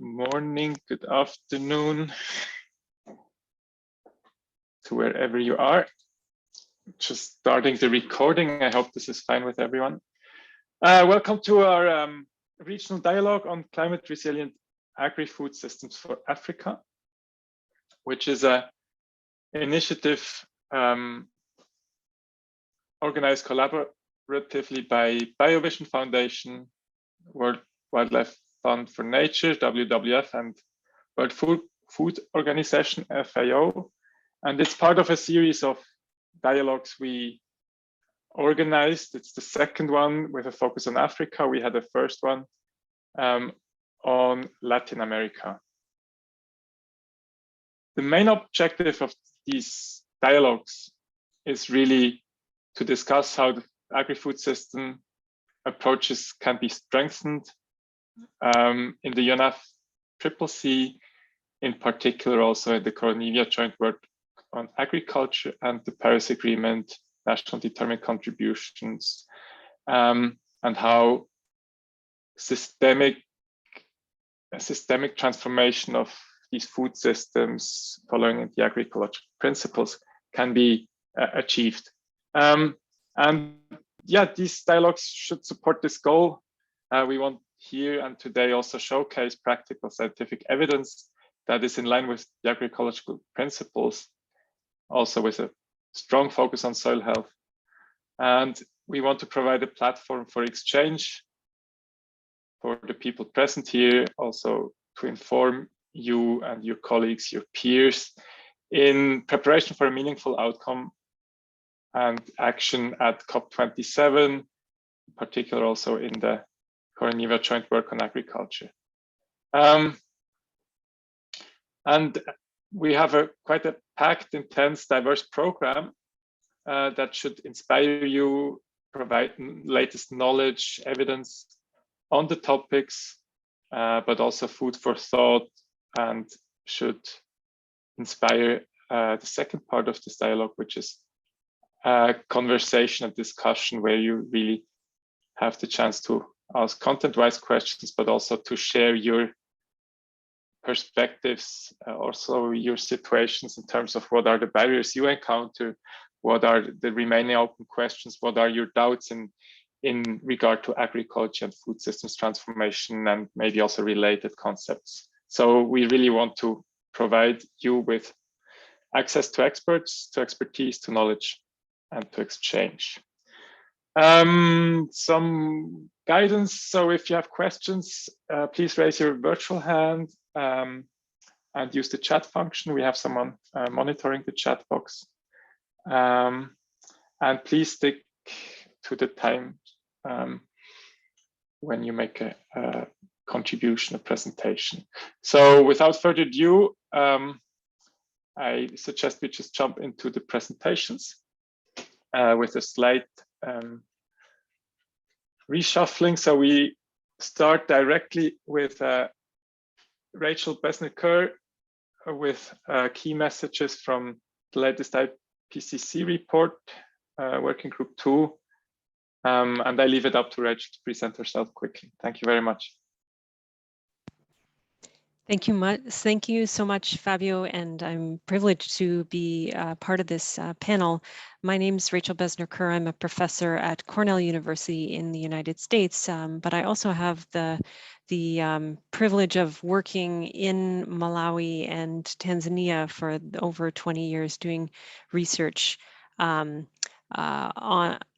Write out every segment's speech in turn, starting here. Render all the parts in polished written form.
morning, good afternoon to wherever you are. Just starting the recording. I hope this is fine with everyone. Welcome to our regional dialogue on climate resilient agri-food systems for Africa, which is an initiative organized collaboratively by Biovision Foundation, World Wildlife Fund for Nature, WWF, and World Food Organization, FAO. And it's part of a series of dialogues we organized. It's the second one with a focus on Africa. We had the first one on Latin America. The main objective of these dialogues is really to discuss how the agri-food system approaches can be strengthened in the UNFCCC, in particular also in the Coronivia Joint Work on Agriculture and the Paris Agreement, National Determined Contributions, and how systemic transformation of these food systems following the agri-ecological principles can be achieved. And yeah, these dialogues should support this goal. We want here and today also showcase practical scientific evidence that is in line with the agri-ecological principles, also with a strong focus on soil health. And we want to provide a platform for exchange for the people present here, also to inform you and your colleagues, your peers, in preparation for a meaningful outcome and action at COP27, in particular also in the Coronivia Joint Work on Agriculture. And we have quite a packed, intense, diverse program that should inspire you, provide latest knowledge, evidence on the topics, but also food for thought, and should inspire the second part of this dialogue, which is a conversation and discussion where you really have the chance to ask content-wise questions, but also to share your perspectives, also your situations in terms of what are the barriers you encounter, what are the remaining open questions, what are your doubts in regard to agriculture and food systems transformation, and maybe also related concepts. So we really want to provide you with access to experts, to expertise, to knowledge, and to exchange. Some guidance. So if you have questions, please raise your virtual hand and use the chat function. We have someone monitoring the chat box. And please stick to the time when you make a contribution, a presentation. So without further ado, I suggest we just jump into the presentations with a slight reshuffling. So we start directly with Rachel Besner-Kerr with key messages from the latest IPCC report, Working Group 2. And I leave it up to Rachel to present herself quickly. Thank you very much. Thank you so much, Fabio, and I'm privileged to be part of this panel. My name is Rachel Besner-Kerr. I'm a professor at Cornell University in the United States, but I also have the privilege of working in Malawi and Tanzania for over 20 years doing research on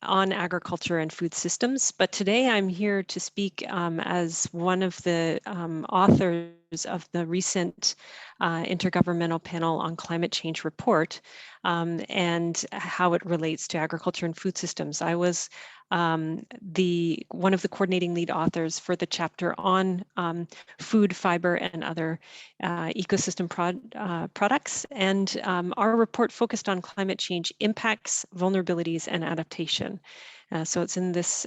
agriculture and food systems. But today I'm here to speak as one of the authors of the recent Intergovernmental Panel on Climate Change report and how it relates to agriculture and food systems. I was one of the coordinating lead authors for the chapter on food, fiber, and other ecosystem products. And our report focused on climate change impacts, vulnerabilities, and adaptation. So it's in this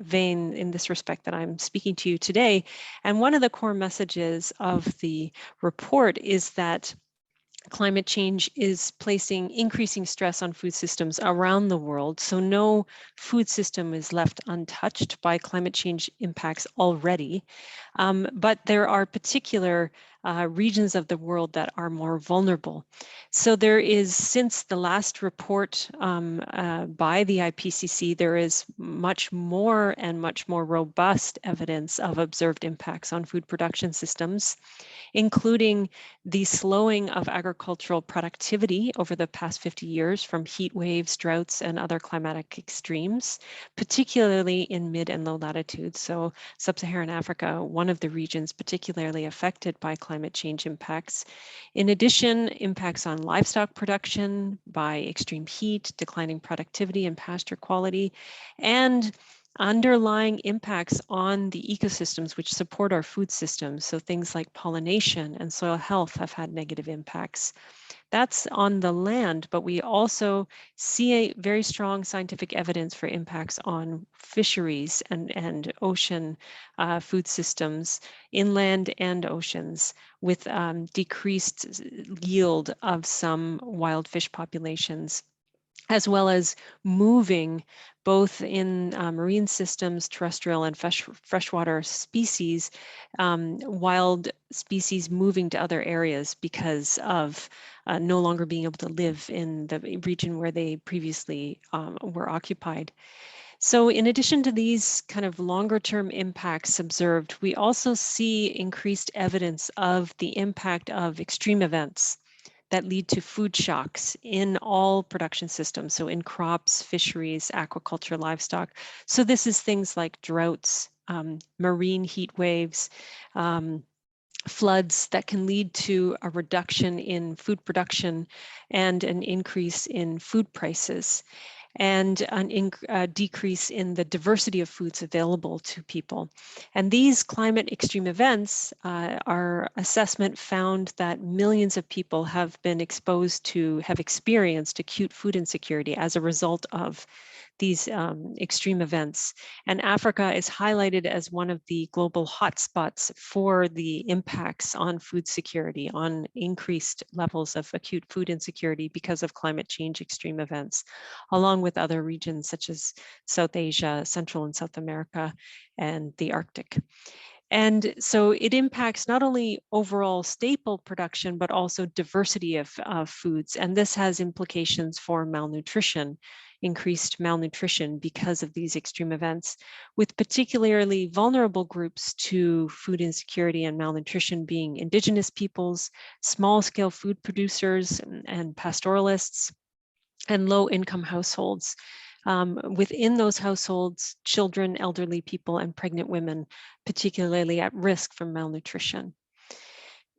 vein, in this respect, that I'm speaking to you today. And one of the core messages of the report is that climate change is placing increasing stress on food systems around the world. So no food system is left untouched by climate change impacts already. But there are particular regions of the world that are more vulnerable. So there is, since the last report by the IPCC, there is much more and much more robust evidence of observed impacts on food production systems, including the slowing of agricultural productivity over the past 50 years from heat waves, droughts, and other climatic extremes, particularly in mid and low latitudes. So sub-Saharan Africa, one of the regions particularly affected by climate change impacts. In addition, impacts on livestock production by extreme heat, declining productivity and pasture quality, and underlying impacts on the ecosystems which support our food systems. So things like pollination and soil health have had negative impacts. That's on the land, but we also see a very strong scientific evidence for impacts on fisheries and ocean food systems, inland and oceans, with decreased yield of some wild fish populations, as well as moving both in marine systems, terrestrial and freshwater species, wild species moving to other areas because of no longer being able to live in the region where they previously were occupied. So in addition to these kind of longer term impacts observed, we also see increased evidence of the impact of extreme events that lead to food shocks in all production systems, so in crops, fisheries, aquaculture, livestock. So this is things like droughts, marine heat waves, floods that can lead to a reduction in food production and an increase in food prices, and a decrease in the diversity of foods available to people. And these climate extreme events, our assessment found that millions of people have been exposed to, have experienced acute food insecurity as a result of these extreme events. And Africa is highlighted as one of the global hotspots for the impacts on food security, on increased levels of acute food insecurity because of climate change extreme events, along with other regions such as South Asia, Central and South America, and the Arctic. And so it impacts not only overall staple production, but also diversity of foods. And this has implications for malnutrition, increased malnutrition because of these extreme events, with particularly vulnerable groups to food insecurity and malnutrition being indigenous peoples, small-scale food producers and pastoralists, and low-income households. Within those households, children, elderly people, and pregnant women, particularly at risk from malnutrition.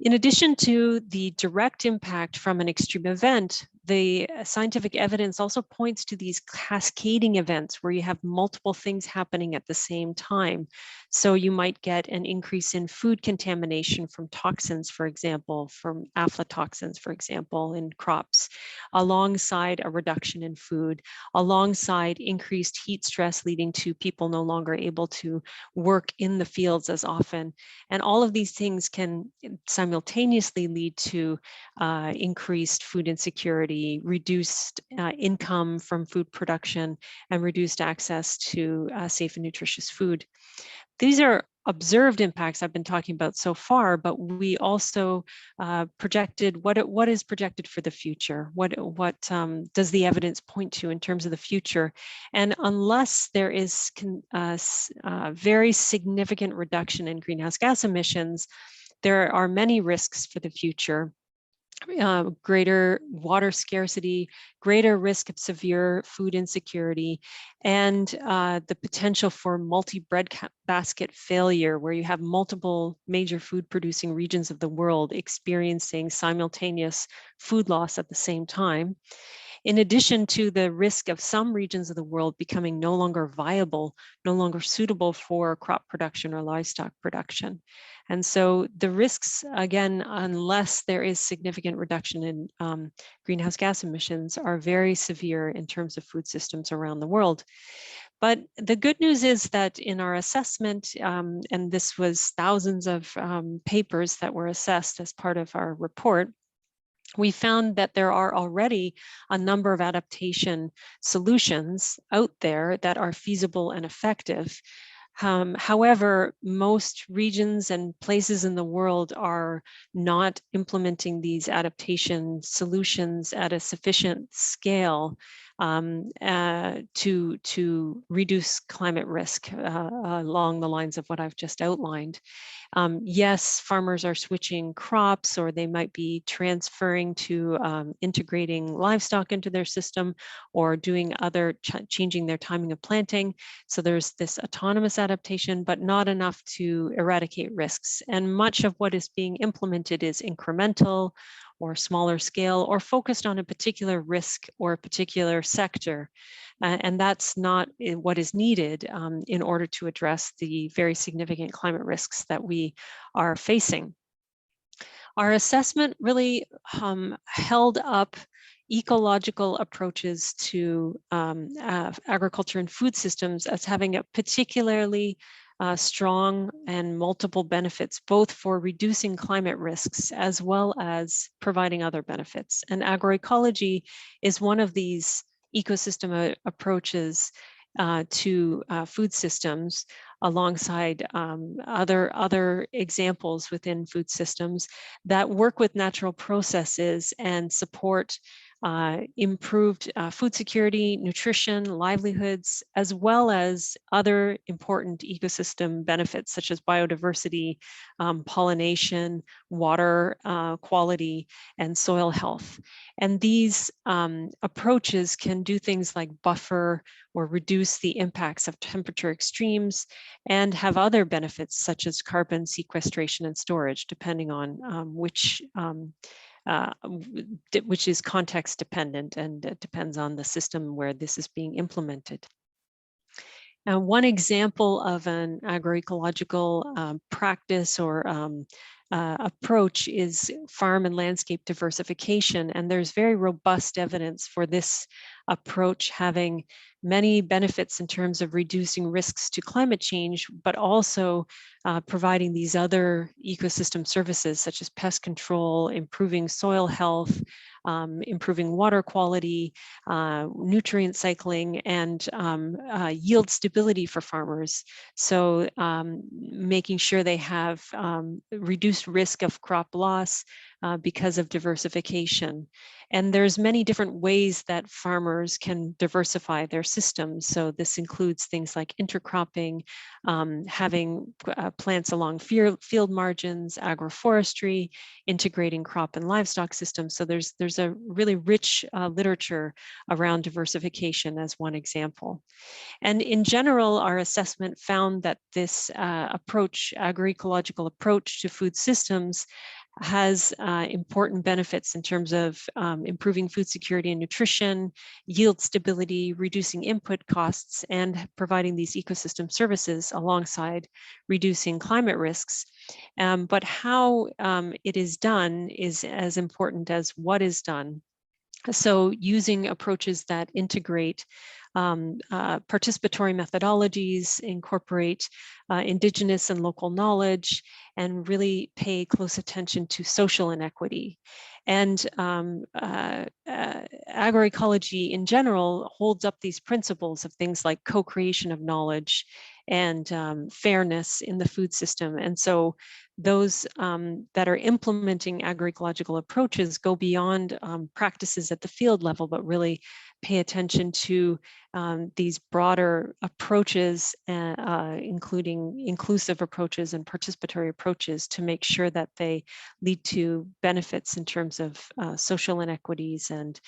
In addition to the direct impact from an extreme event, the scientific evidence also points to these cascading events where you have multiple things happening at the same time. So you might get an increase in food contamination from toxins, for example, from aflatoxins, for example, in crops, alongside a reduction in food, alongside increased heat stress leading to people no longer able to work in the fields as often. And all of these things can simultaneously lead to increased food insecurity, reduced income from food production, and reduced access to safe and nutritious food. These are observed impacts I've been talking about so far, but we also projected what is projected for the future. What does the evidence point to in terms of the future? And unless there is very significant reduction in greenhouse gas emissions, there are many risks for the future. Greater water scarcity, greater risk of severe food insecurity, and the potential for multi-breadbasket failure, where you have multiple major food producing regions of the world experiencing simultaneous food loss at the same time, in addition to the risk of some regions of the world becoming no longer viable, no longer suitable for crop production or livestock production. And so the risks, again, unless there is significant reduction in greenhouse gas emissions, are very severe in terms of food systems around the world. But the good news is that in our assessment, and this was thousands of papers that were assessed as part of our report, we found that there are already a number of adaptation solutions out there that are feasible and effective. However, most regions and places in the world are not implementing these adaptation solutions at a sufficient scale to reduce climate risk along the lines of what I've just outlined. Yes, farmers are switching crops, or they might be transferring to integrating livestock into their system, or doing other changing their timing of planting. So there's this autonomous adaptation, but not enough to eradicate risks. And much of what is being implemented is incremental or smaller scale, or focused on a particular risk or a particular sector. And that's not what is needed in order to address the very significant climate risks that we are facing. Our assessment really held up ecological approaches to agriculture and food systems as having a particularly strong and multiple benefits, both for reducing climate risks as well as providing other benefits. And agroecology is one of these ecosystem approaches to food systems, alongside other examples within food systems that work with natural processes and support improved food security, nutrition, livelihoods, as well as other important ecosystem benefits such as biodiversity, pollination, water quality, and soil health. And these approaches can do things like buffer or reduce the impacts of temperature extremes, and have other benefits such as carbon sequestration and storage, depending on which is context dependent, and it depends on the system where this is being implemented. Now, one example of an agroecological practice or approach is farm and landscape diversification, and there's very robust evidence for this approach having many benefits in terms of reducing risks to climate change, but also providing these other ecosystem services such as pest control, improving soil health, improving water quality, nutrient cycling, and yield stability for farmers. So making sure they have reduced risk of crop loss because of diversification. And there's many different ways that farmers can diversify their systems. So this includes things like intercropping, having plants along field margins, agroforestry, integrating crop and livestock systems. So there's a really rich literature around diversification as one example. And in general, our assessment found that this agroecological approach to food systems has important benefits in terms of improving food security and nutrition, yield stability, reducing input costs, and providing these ecosystem services alongside reducing climate risks. But how it is done is as important as what is done. So using approaches that integrate participatory methodologies, incorporate indigenous and local knowledge, and really pay close attention to social inequity. And agroecology in general holds up these principles of things like co-creation of knowledge and fairness in the food system. And so those that are implementing agroecological approaches go beyond practices at the field level, but really pay attention to these broader approaches, including inclusive approaches and participatory approaches, to make sure that they lead to benefits in terms of social inequities and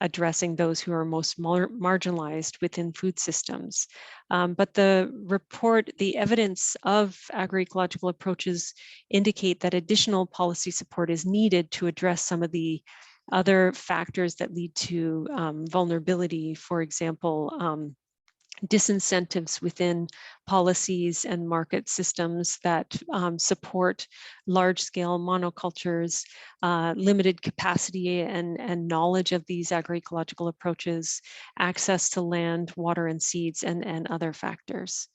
addressing those who are most marginalized within food systems. But the evidence of agroecological approaches indicate that additional policy support is needed to address some of the other factors that lead to vulnerability. For example, disincentives within policies and market systems that support large-scale monocultures, limited capacity and knowledge of these agroecological approaches, access to land, water, and seeds, and other factors.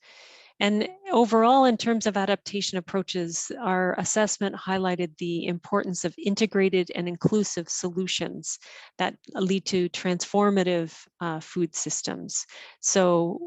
And overall, in terms of adaptation approaches, our assessment highlighted the importance of integrated and inclusive solutions that lead to transformative food systems. So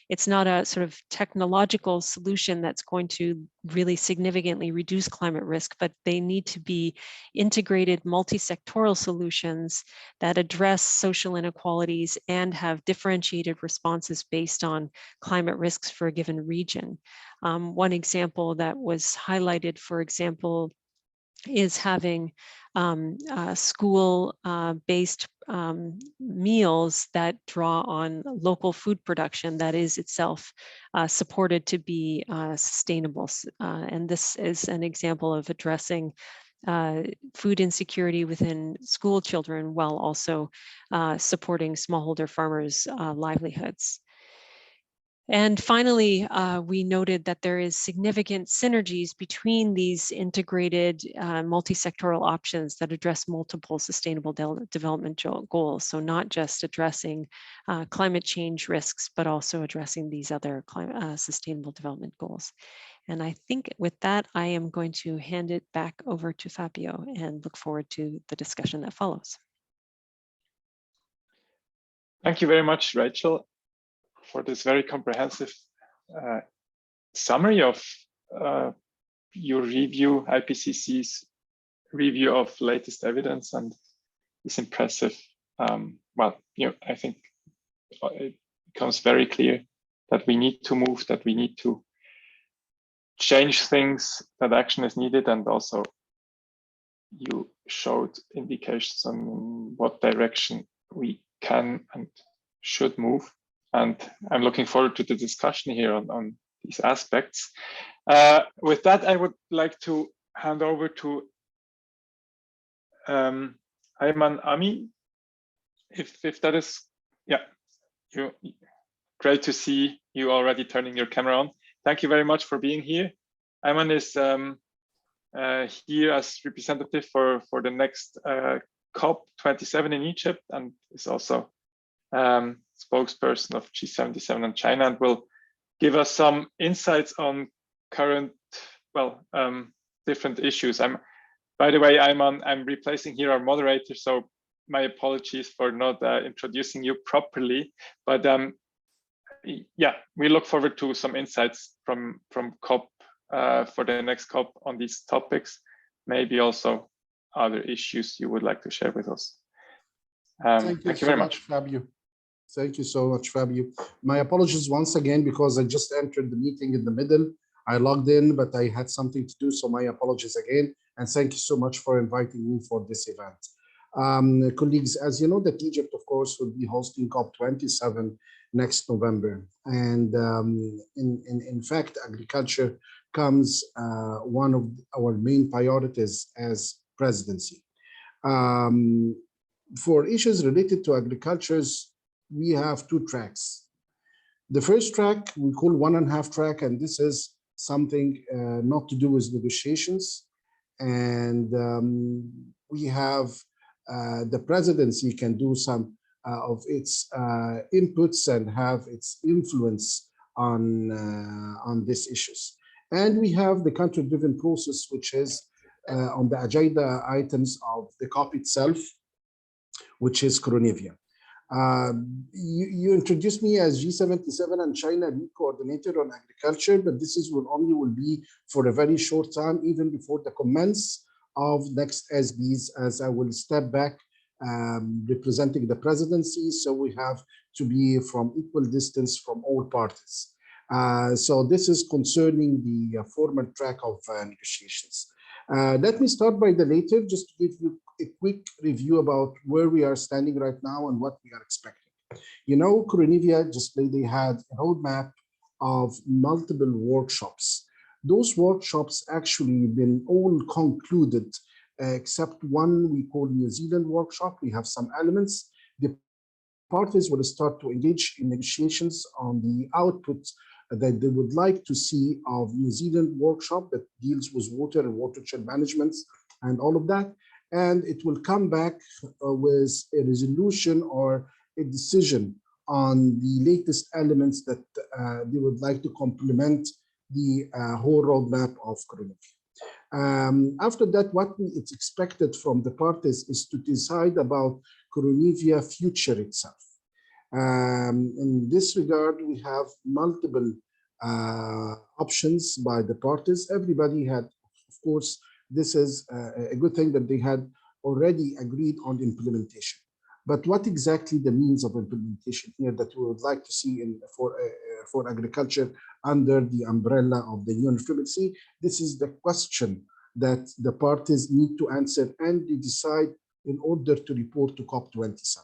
it's not a sort of technological solution that's going to really significantly reduce climate risk, but they need to be integrated multi-sectoral solutions that address social inequalities and have differentiated responses based on climate risks for a given region. One example that was highlighted, for example, is having school-based meals that draw on local food production that is itself supported to be sustainable. And this is an example of addressing food insecurity within school children while also supporting smallholder farmers' livelihoods. And finally, we noted that there is significant synergies between these integrated multi-sectoral options that address multiple sustainable development goals. So not just addressing climate change risks, but also addressing these other sustainable development goals. And I think with that, I am going to hand it back over to Fabio and look forward to the discussion that follows. Thank you very much, Rachel, for this very comprehensive summary of your review, IPCC's review of latest evidence, and this impressive, well, I think it becomes very clear that we need to move, that we need to change things, that action is needed, and also you showed indications on what direction we can and should move. And I'm looking forward to the discussion here on these aspects. With that, I would like to hand over to Ayman Ami, if that is, yeah, great to see you already turning your camera on. Thank you very much for being here. Ayman is here as representative for the next COP27 in Egypt, and is also spokesperson of G77 and China, and will give us some insights on current, well, different issues. By the way, I'm replacing here our moderator, so my apologies for not introducing you properly. But yeah, we look forward to some insights from COP for the next COP on these topics. Maybe also other issues you would like to share with us. Thank you very much, Fabio. Thank you so much, Fabio. My apologies once again, because I just entered the meeting in the middle. I logged in, but I had something to do, so my apologies again. And thank you so much for inviting me for this event. Colleagues, as you know, that Egypt, of course, will be hosting COP27 next November. And in fact, agriculture comes one of our main priorities as presidency. For issues related to agriculture, we have two tracks. The first track we call 1.5 track, and this is something not to do with negotiations. And we have the presidency can do some of its inputs and have its influence on these issues. And we have the country-driven process, which is on the agenda items of the COP itself, which is Coronavia. You introduced me as G77 and China lead coordinator on agriculture, but this will be for a very short time, even before the commence of next SBs, as I will step back representing the presidency. So we have to be from equal distance from all parties. So this is concerning the formal track of negotiations. Let me start by the later, just to give you a quick review about where we are standing right now and what we are expecting. You know, Coronavia just they had a roadmap of multiple workshops. Those workshops actually been all concluded, except one we call New Zealand workshop. We have some elements. The parties will start to engage in negotiations on the output that they would like to see of New Zealand workshop that deals with water and watershed management and all of that. And it will come back with a resolution or a decision on the latest elements that they would like to complement the whole roadmap of Coronavia. After that, what it's expected from the parties is to decide about Coronavia future itself. In this regard, we have multiple options by the parties. Everybody had, of course, this is a good thing that they had already agreed on implementation. But what exactly the means of implementation here that we would like to see for agriculture under the umbrella of the UNFCCC? This is the question that the parties need to answer and they decide in order to report to COP27.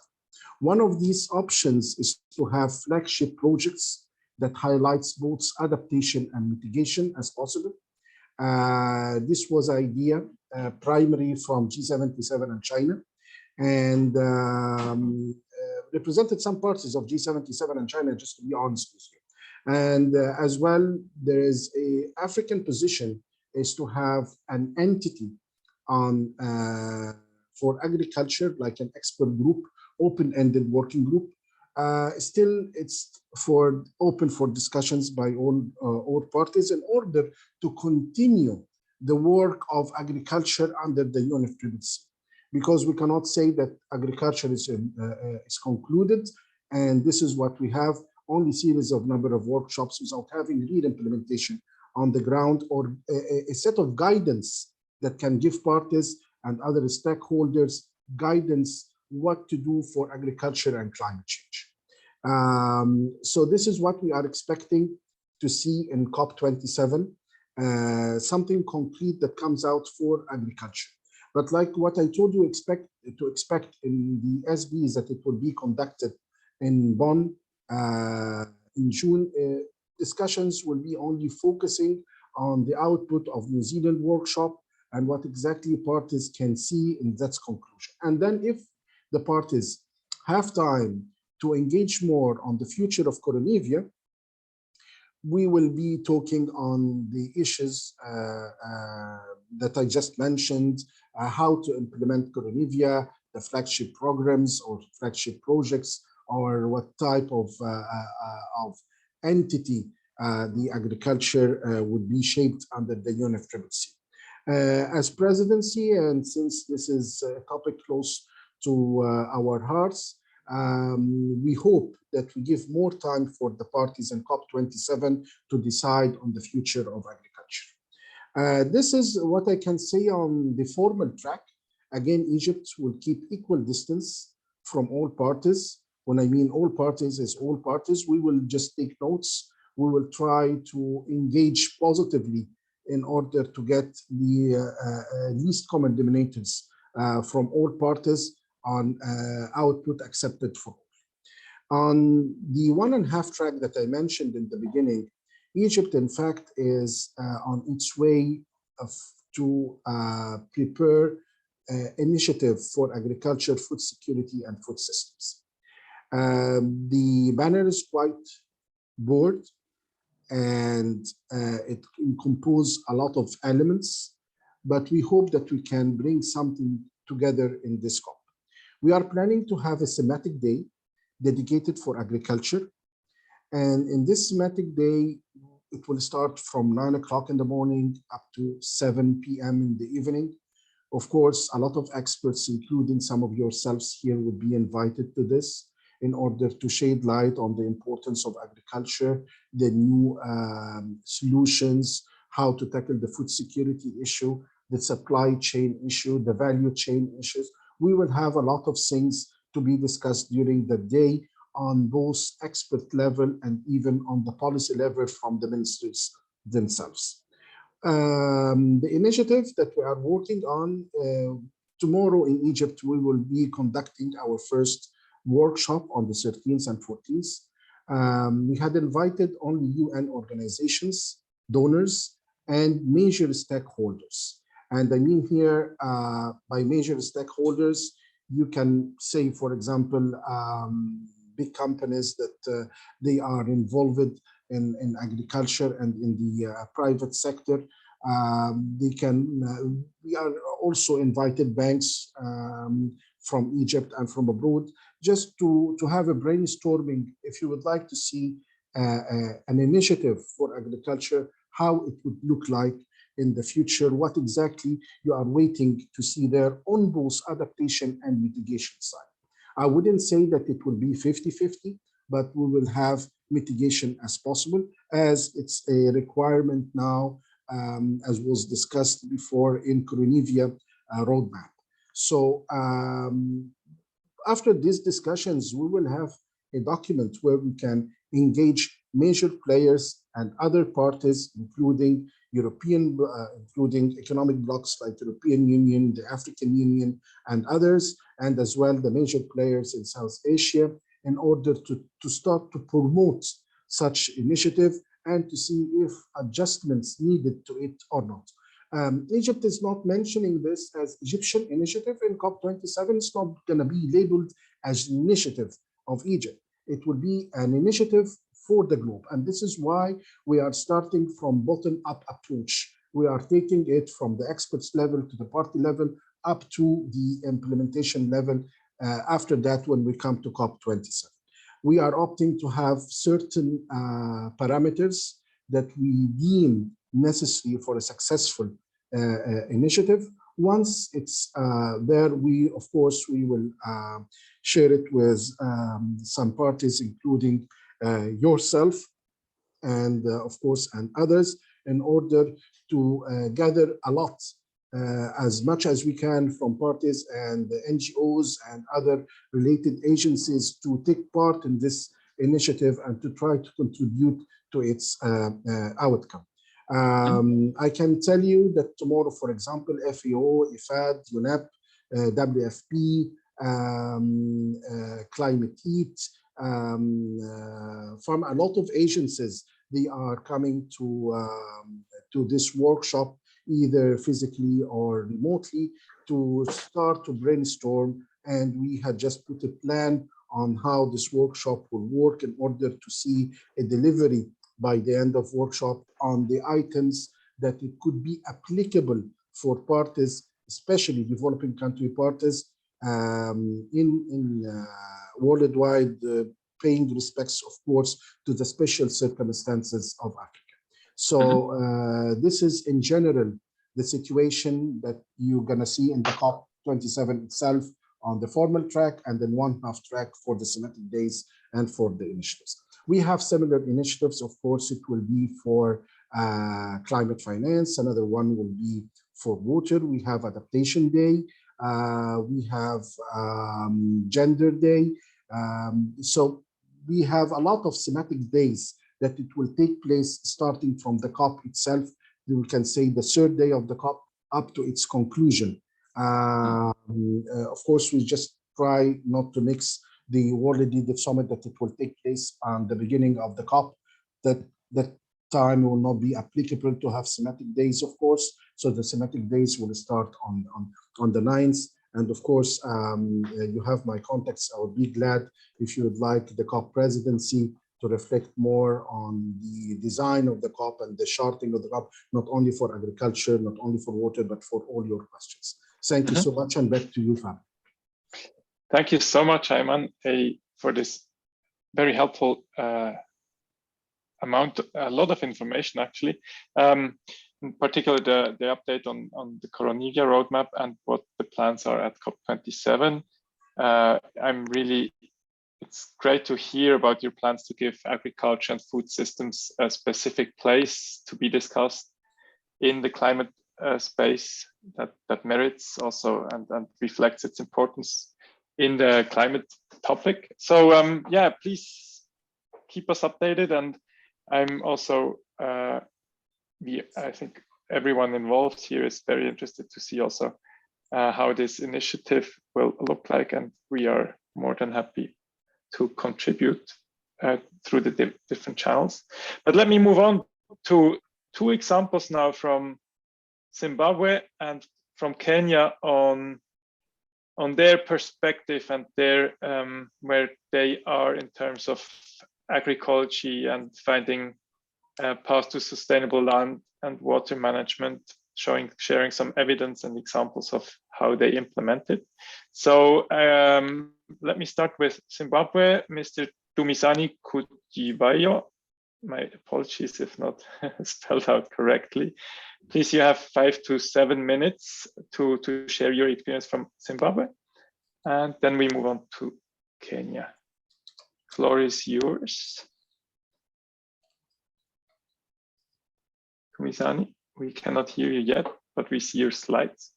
One of these options is to have flagship projects that highlights both adaptation and mitigation as possible. This was idea primary from G77 and China, and represented some parties of G77 and China, just to be honest with you. And as well, there is a African position is to have an entity on for agriculture, like an expert group, open-ended working group. Still, it's open for discussions by all parties in order to continue the work of agriculture under the UNFCCC, because we cannot say that agriculture is concluded, and this is what we have, only series of number of workshops without having real implementation on the ground, or a set of guidance that can give parties and other stakeholders guidance what to do for agriculture and climate change. So this is what we are expecting to see in COP27, something concrete that comes out for agriculture. But like what I told you, expect in the SBs that it will be conducted in Bonn in June. Discussions will be only focusing on the output of New Zealand workshop and what exactly parties can see in that conclusion. And then if the parties have time to engage more on the future of Coronavia, we will be talking on the issues that I just mentioned, how to implement Coronavia, the flagship programs or flagship projects, or what type of entity the agriculture would be shaped under the UNFCCC. As presidency, and since this is a topic close to our hearts, we hope that we give more time for the parties in COP27 to decide on the future of agriculture. This is what I can say on the formal track. Again, Egypt will keep equal distance from all parties. When I mean all parties, is all parties. We will just take notes. We will try to engage positively in order to get the least common denominators from all parties on output accepted for all. On the 1.5 track that I mentioned in the beginning, Egypt, in fact, is on its way to prepare initiative for agriculture, food security, and food systems. The banner is quite broad, and it composes a lot of elements, but we hope that we can bring something together in this COP. We are planning to have a thematic day dedicated for agriculture. And in this thematic day, it will start from 9 o'clock in the morning up to 7 p.m. in the evening. Of course, a lot of experts, including some of yourselves here, would be invited to this in order to shed light on the importance of agriculture, the new solutions, how to tackle the food security issue, the supply chain issue, the value chain issues. We will have a lot of things to be discussed during the day on both expert level and even on the policy level from the ministers themselves. The initiative that we are working on, tomorrow in Egypt, we will be conducting our first workshop on the 13th and 14th. We had invited only UN organizations, donors, and major stakeholders. And I mean here, by major stakeholders, you can say, for example, big companies that they are involved in agriculture and in the private sector. We are also invited banks from Egypt and from abroad, just to have a brainstorming. If you would like to see an initiative for agriculture, how it would look like in the future, what exactly you are waiting to see there on both adaptation and mitigation side. I wouldn't say that it will be 50-50, but we will have mitigation as possible, as it's a requirement now, as was discussed before in Coronivia roadmap. So after these discussions, we will have a document where we can engage major players and other parties, including including economic blocs like European Union, the African Union, and others, and as well the major players in South Asia, in order to start to promote such initiative and to see if adjustments needed to it or not. Egypt is not mentioning this as Egyptian initiative in COP27. It's not going to be labeled as an initiative of Egypt. It will be an initiative for the globe. And this is why we are starting from bottom-up approach. We are taking it from the experts level to the party level up to the implementation level after that when we come to COP27. We are opting to have certain parameters that we deem necessary for a successful initiative. Once it's there, we will share it with some parties, including yourself and of course and others, in order to gather a lot, as much as we can, from parties and the NGOs and other related agencies to take part in this initiative and to try to contribute to its outcome. I can tell you that tomorrow, for example, FAO, IFAD, UNEP, WFP, Climate Eat, from a lot of agencies, they are coming to this workshop, either physically or remotely, to start to brainstorm. And we had just put a plan on how this workshop will work in order to see a delivery by the end of workshop on the items that it could be applicable for parties, especially developing country parties, in worldwide, paying respects, of course, to the special circumstances of Africa. So this is in general the situation that you're going to see in the COP27 itself on the formal track, and then one half track for the thematic days and for the initiatives. We have similar initiatives. Of course, it will be for climate finance. Another one will be for water. We have Adaptation Day. We have Gender Day. So we have a lot of thematic days that it will take place starting from the COP itself. We can say the third day of the COP up to its conclusion. Of course, we just try not to mix the World Leadership Summit that it will take place on the beginning of the COP. That time will not be applicable to have thematic days, of course. So the thematic days will start on the 9th. And of course, you have my contacts. I would be glad if you would like the COP presidency to reflect more on the design of the COP and the charting of the COP, not only for agriculture, not only for water, but for all your questions. Thank you so much, and back to you, Fab. Thank you so much, Ayman, for this very helpful a lot of information, actually. In particular, the update on the Coronivia roadmap and what the plans are at COP27. It's great to hear about your plans to give agriculture and food systems a specific place to be discussed in the climate space that merits also and reflects its importance in the climate topic. So yeah, please keep us updated. And I'm also, I think everyone involved here is very interested to see also how this initiative will look like. And we are more than happy to contribute through the different channels. But let me move on to two examples now from Zimbabwe and from Kenya on their perspective and their where they are in terms of agroecology and finding paths to sustainable land and water management sharing some evidence and examples of how they implement it. So let me start with Zimbabwe, Mr. Dumisani Kujibayo. My apologies if not spelled out correctly. Please, you have 5 to 7 minutes to share your experience from Zimbabwe. And then we move on to Kenya. Floor is yours. Dumisani, we cannot hear you yet, but we see your slides.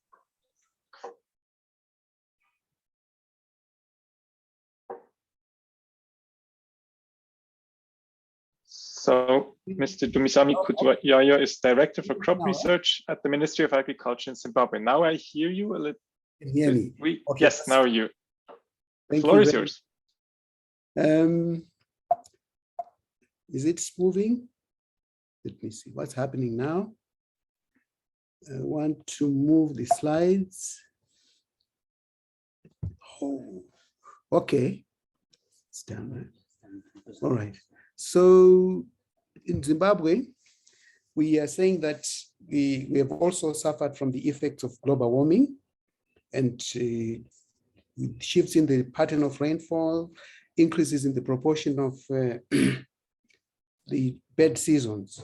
So Mr. Dumisani Kujibayo is Director for Crop Research at the Ministry of Agriculture in Zimbabwe. Now I hear you a little. Can you hear me? Okay. Yes, now you. The Thank floor you is yours. Is it moving? Let me see what's happening now. I want to move the slides. Oh, okay. It's done. All right. So in Zimbabwe, we are saying that we have also suffered from the effects of global warming and shifts in the pattern of rainfall, increases in the proportion of the bad seasons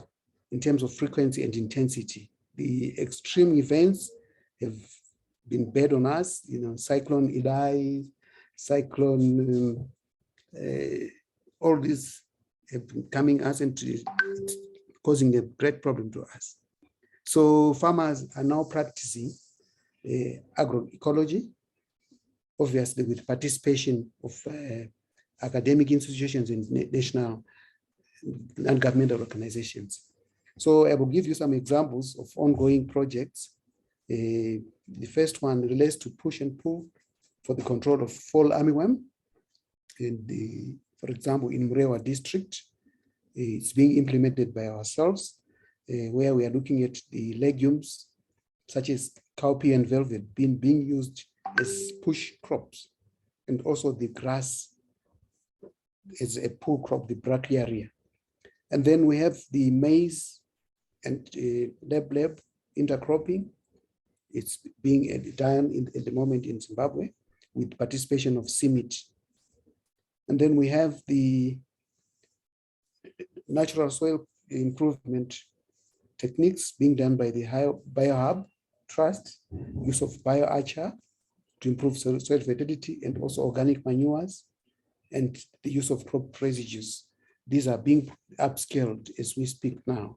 in terms of frequency and intensity. The extreme events have been bad on us, Cyclone Idai, Cyclone, all these have been coming us and causing a great problem to us. So farmers are now practicing agroecology, obviously with participation of academic institutions and national and governmental organizations. So I will give you some examples of ongoing projects. The first one relates to push and pull for the control of fall armyworm. And for example, in Mrewa district, it's being implemented by ourselves, where we are looking at the legumes such as cowpea and velvet being used as push crops, and also the grass as a pull crop, the brachiaria. And then we have the maize and lab intercropping. It's being done at the moment in Zimbabwe with participation of CIMIT. And then we have the natural soil improvement techniques being done by the BioHub Trust, use of bioarcher to improve soil fertility, and also organic manures, and the use of crop residues. These are being upscaled as we speak now.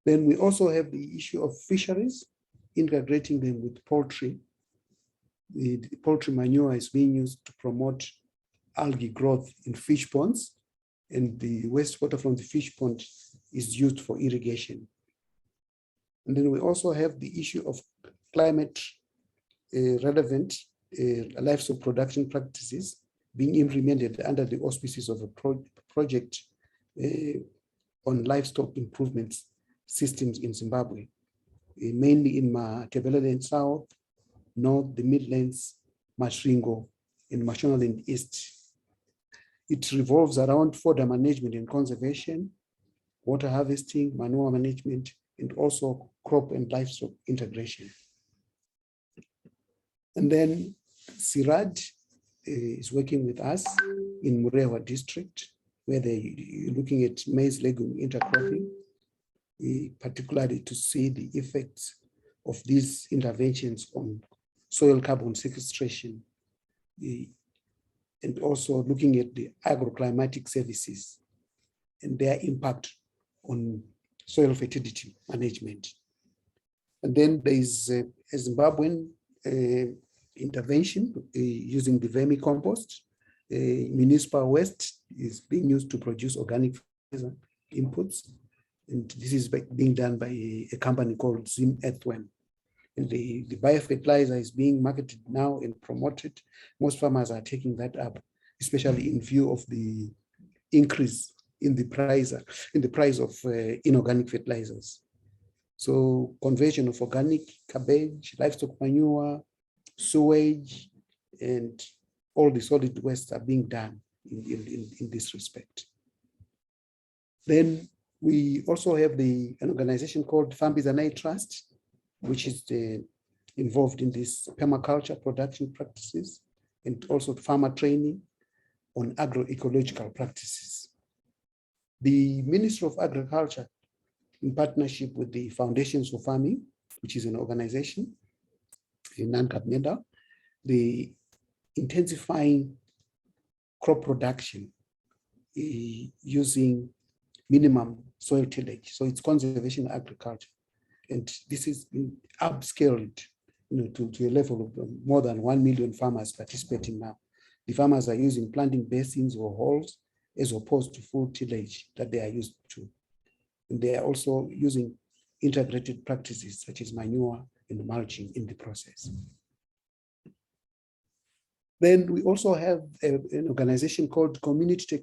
Then we also have the issue of fisheries, integrating them with poultry. The poultry manure is being used to promote algae growth in fish ponds, and the wastewater from the fish pond is used for irrigation. And then we also have the issue of climate relevant livestock production practices being implemented under the auspices of a project on livestock improvement systems in Zimbabwe, mainly in Matabeleland South, North, the Midlands, Masvingo, and Mashonaland East. It revolves around fodder management and conservation, water harvesting, manure management, and also crop and livestock integration. And then CIRAD is working with us in Mrewa district, where they're looking at maize legume intercropping, particularly to see the effects of these interventions on soil carbon sequestration, and also looking at the agroclimatic services and their impact on soil fertility management. And then there is a Zimbabwean intervention using the vermicompost. Municipal waste is being used to produce organic inputs. And this is being done by a company called ZEWO. And the biofertilizer is being marketed now and promoted. Most farmers are taking that up, especially in view of the increase in the price of inorganic fertilizers. So conversion of organic cabbage, livestock manure, sewage, and all the solid wastes are being done in this respect. Then we also have an organization called Farm Bizanai Trust, which is involved in this permaculture production practices, and also farmer training on agroecological practices. The Ministry of Agriculture, in partnership with the Foundations for Farming, which is an organization, a non-governmental, the intensifying crop production using minimum soil tillage. So it's conservation agriculture. And this is been upscaled to a level of more than 1 million farmers participating now. The farmers are using planting basins or holes as opposed to full tillage that they are used to. And they are also using integrated practices such as manure and mulching in the process. Then we also have an organization called Community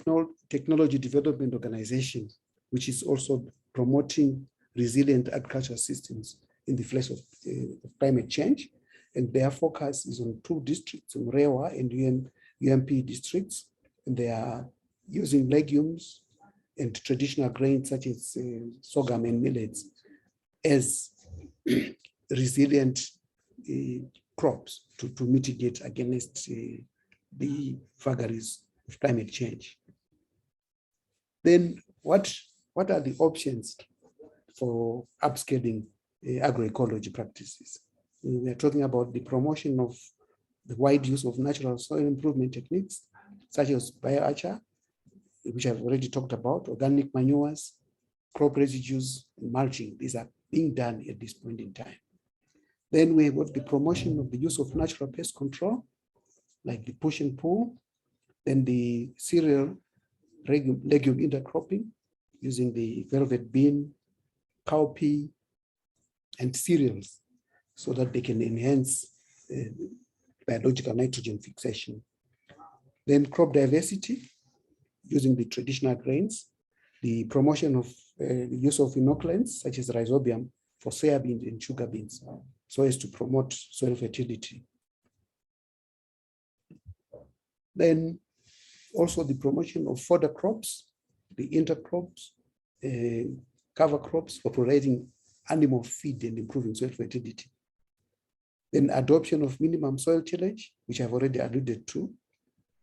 Technology Development Organization, which is also promoting resilient agricultural systems in the face of climate change. And their focus is on 2 districts, Mrewa and UMP districts. And they are using legumes and traditional grains such as sorghum and millets as resilient crops to mitigate against the vagaries of climate change. Then what are the options for upscaling agroecology practices? We are talking about the promotion of the wide use of natural soil improvement techniques, such as bioarchaea, which I've already talked about, organic manures, crop residues, and mulching. These are being done at this point in time. Then we have the promotion of the use of natural pest control, like the push and pull, then the cereal legume intercropping using the velvet bean, cowpea, and cereals so that they can enhance biological nitrogen fixation. Then crop diversity using the traditional grains, the promotion of the use of inoculants such as rhizobium for soybeans and sugar beans, so as to promote soil fertility. Then also the promotion of fodder crops, the intercrops, cover crops for providing animal feed and improving soil fertility. Then adoption of minimum soil tillage, which I've already alluded to,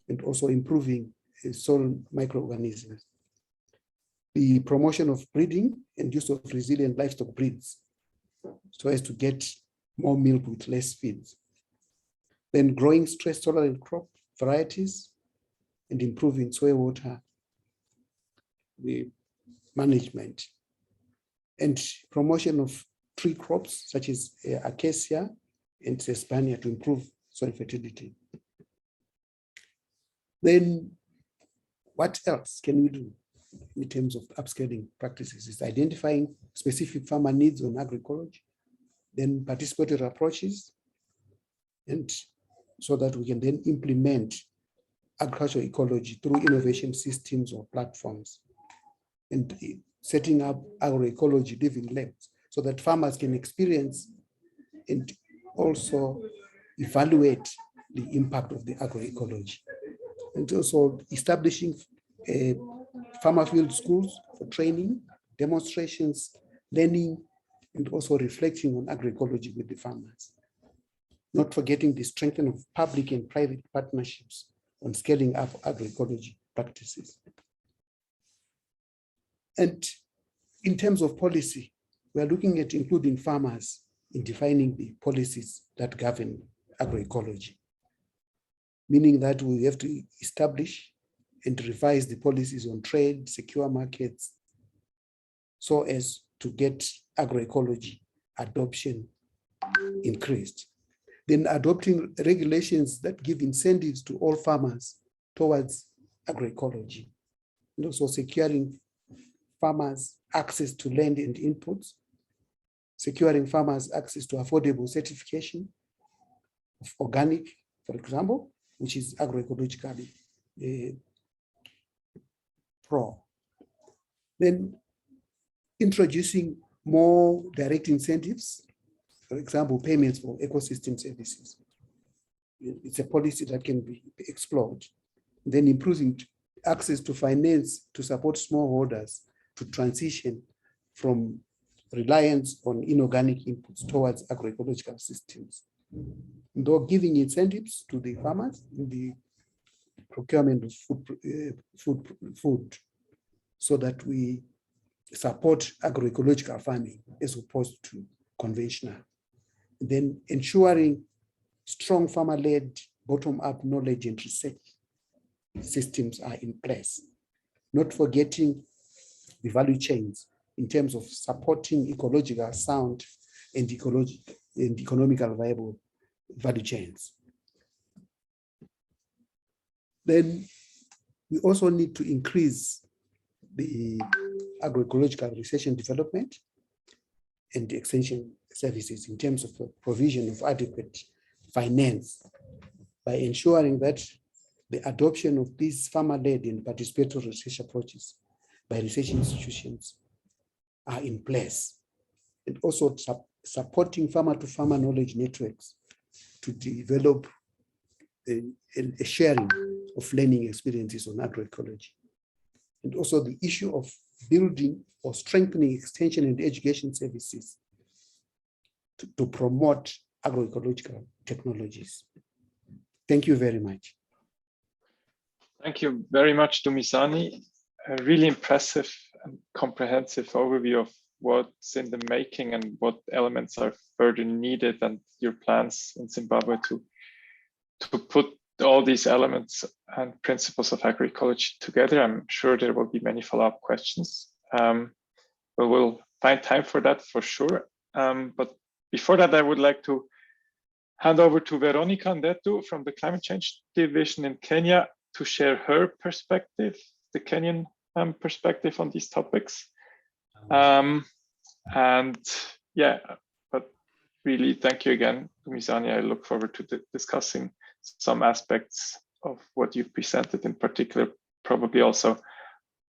and also improving soil microorganisms. The promotion of breeding and use of resilient livestock breeds, so as to get more milk with less feeds. Then growing stress-tolerant crop varieties and improving soil water management. And promotion of tree crops such as acacia and sesbania to improve soil fertility. Then what else can we do in terms of upscaling practices? Is identifying specific farmer needs on agroecology, then participatory approaches, and so that we can then implement agricultural ecology through innovation systems or platforms, and setting up agroecology living labs so that farmers can experience and also evaluate the impact of the agroecology. And also establishing farmer field schools for training, demonstrations, learning, and also reflecting on agroecology with the farmers. Not forgetting the strengthening of public and private partnerships on scaling up agroecology practices. And in terms of policy, we are looking at including farmers in defining the policies that govern agroecology, meaning that we have to establish and revise the policies on trade, secure markets, so as to get agroecology adoption increased. Then adopting regulations that give incentives to all farmers towards agroecology, and also securing farmers access to land and inputs, securing farmers access to affordable certification of organic, for example, which is agroecologically pro. Then introducing more direct incentives, for example, payments for ecosystem services. It's a policy that can be explored. Then improving access to finance to support smallholders to transition from reliance on inorganic inputs towards agroecological systems, though giving incentives to the farmers in the procurement of food so that we support agroecological farming as opposed to conventional. Then ensuring strong farmer-led bottom-up knowledge and research systems are in place, not forgetting the value chains in terms of supporting ecological sound and economical viable value chains. Then we also need to increase the agroecological research and development and the extension services in terms of the provision of adequate finance by ensuring that the adoption of these farmer-led and participatory research approaches by research institutions are in place, and also supporting farmer-to-farmer knowledge networks to develop a sharing of learning experiences on agroecology. And also the issue of building or strengthening extension and education services to promote agroecological technologies. Thank you very much. Thank you very much, Dumisani. A really impressive and comprehensive overview of what's in the making and what elements are further needed, and your plans in Zimbabwe to put all these elements and principles of agroecology together. I'm sure there will be many follow-up questions. But we'll find time for that for sure. But before that, I would like to hand over to Veronica Ndetu from the Climate Change Division in Kenya to share her perspective, the Kenyan perspective on these topics. And yeah, but really thank you again, Dumisani. I look forward to discussing some aspects of what you've presented, in particular, probably also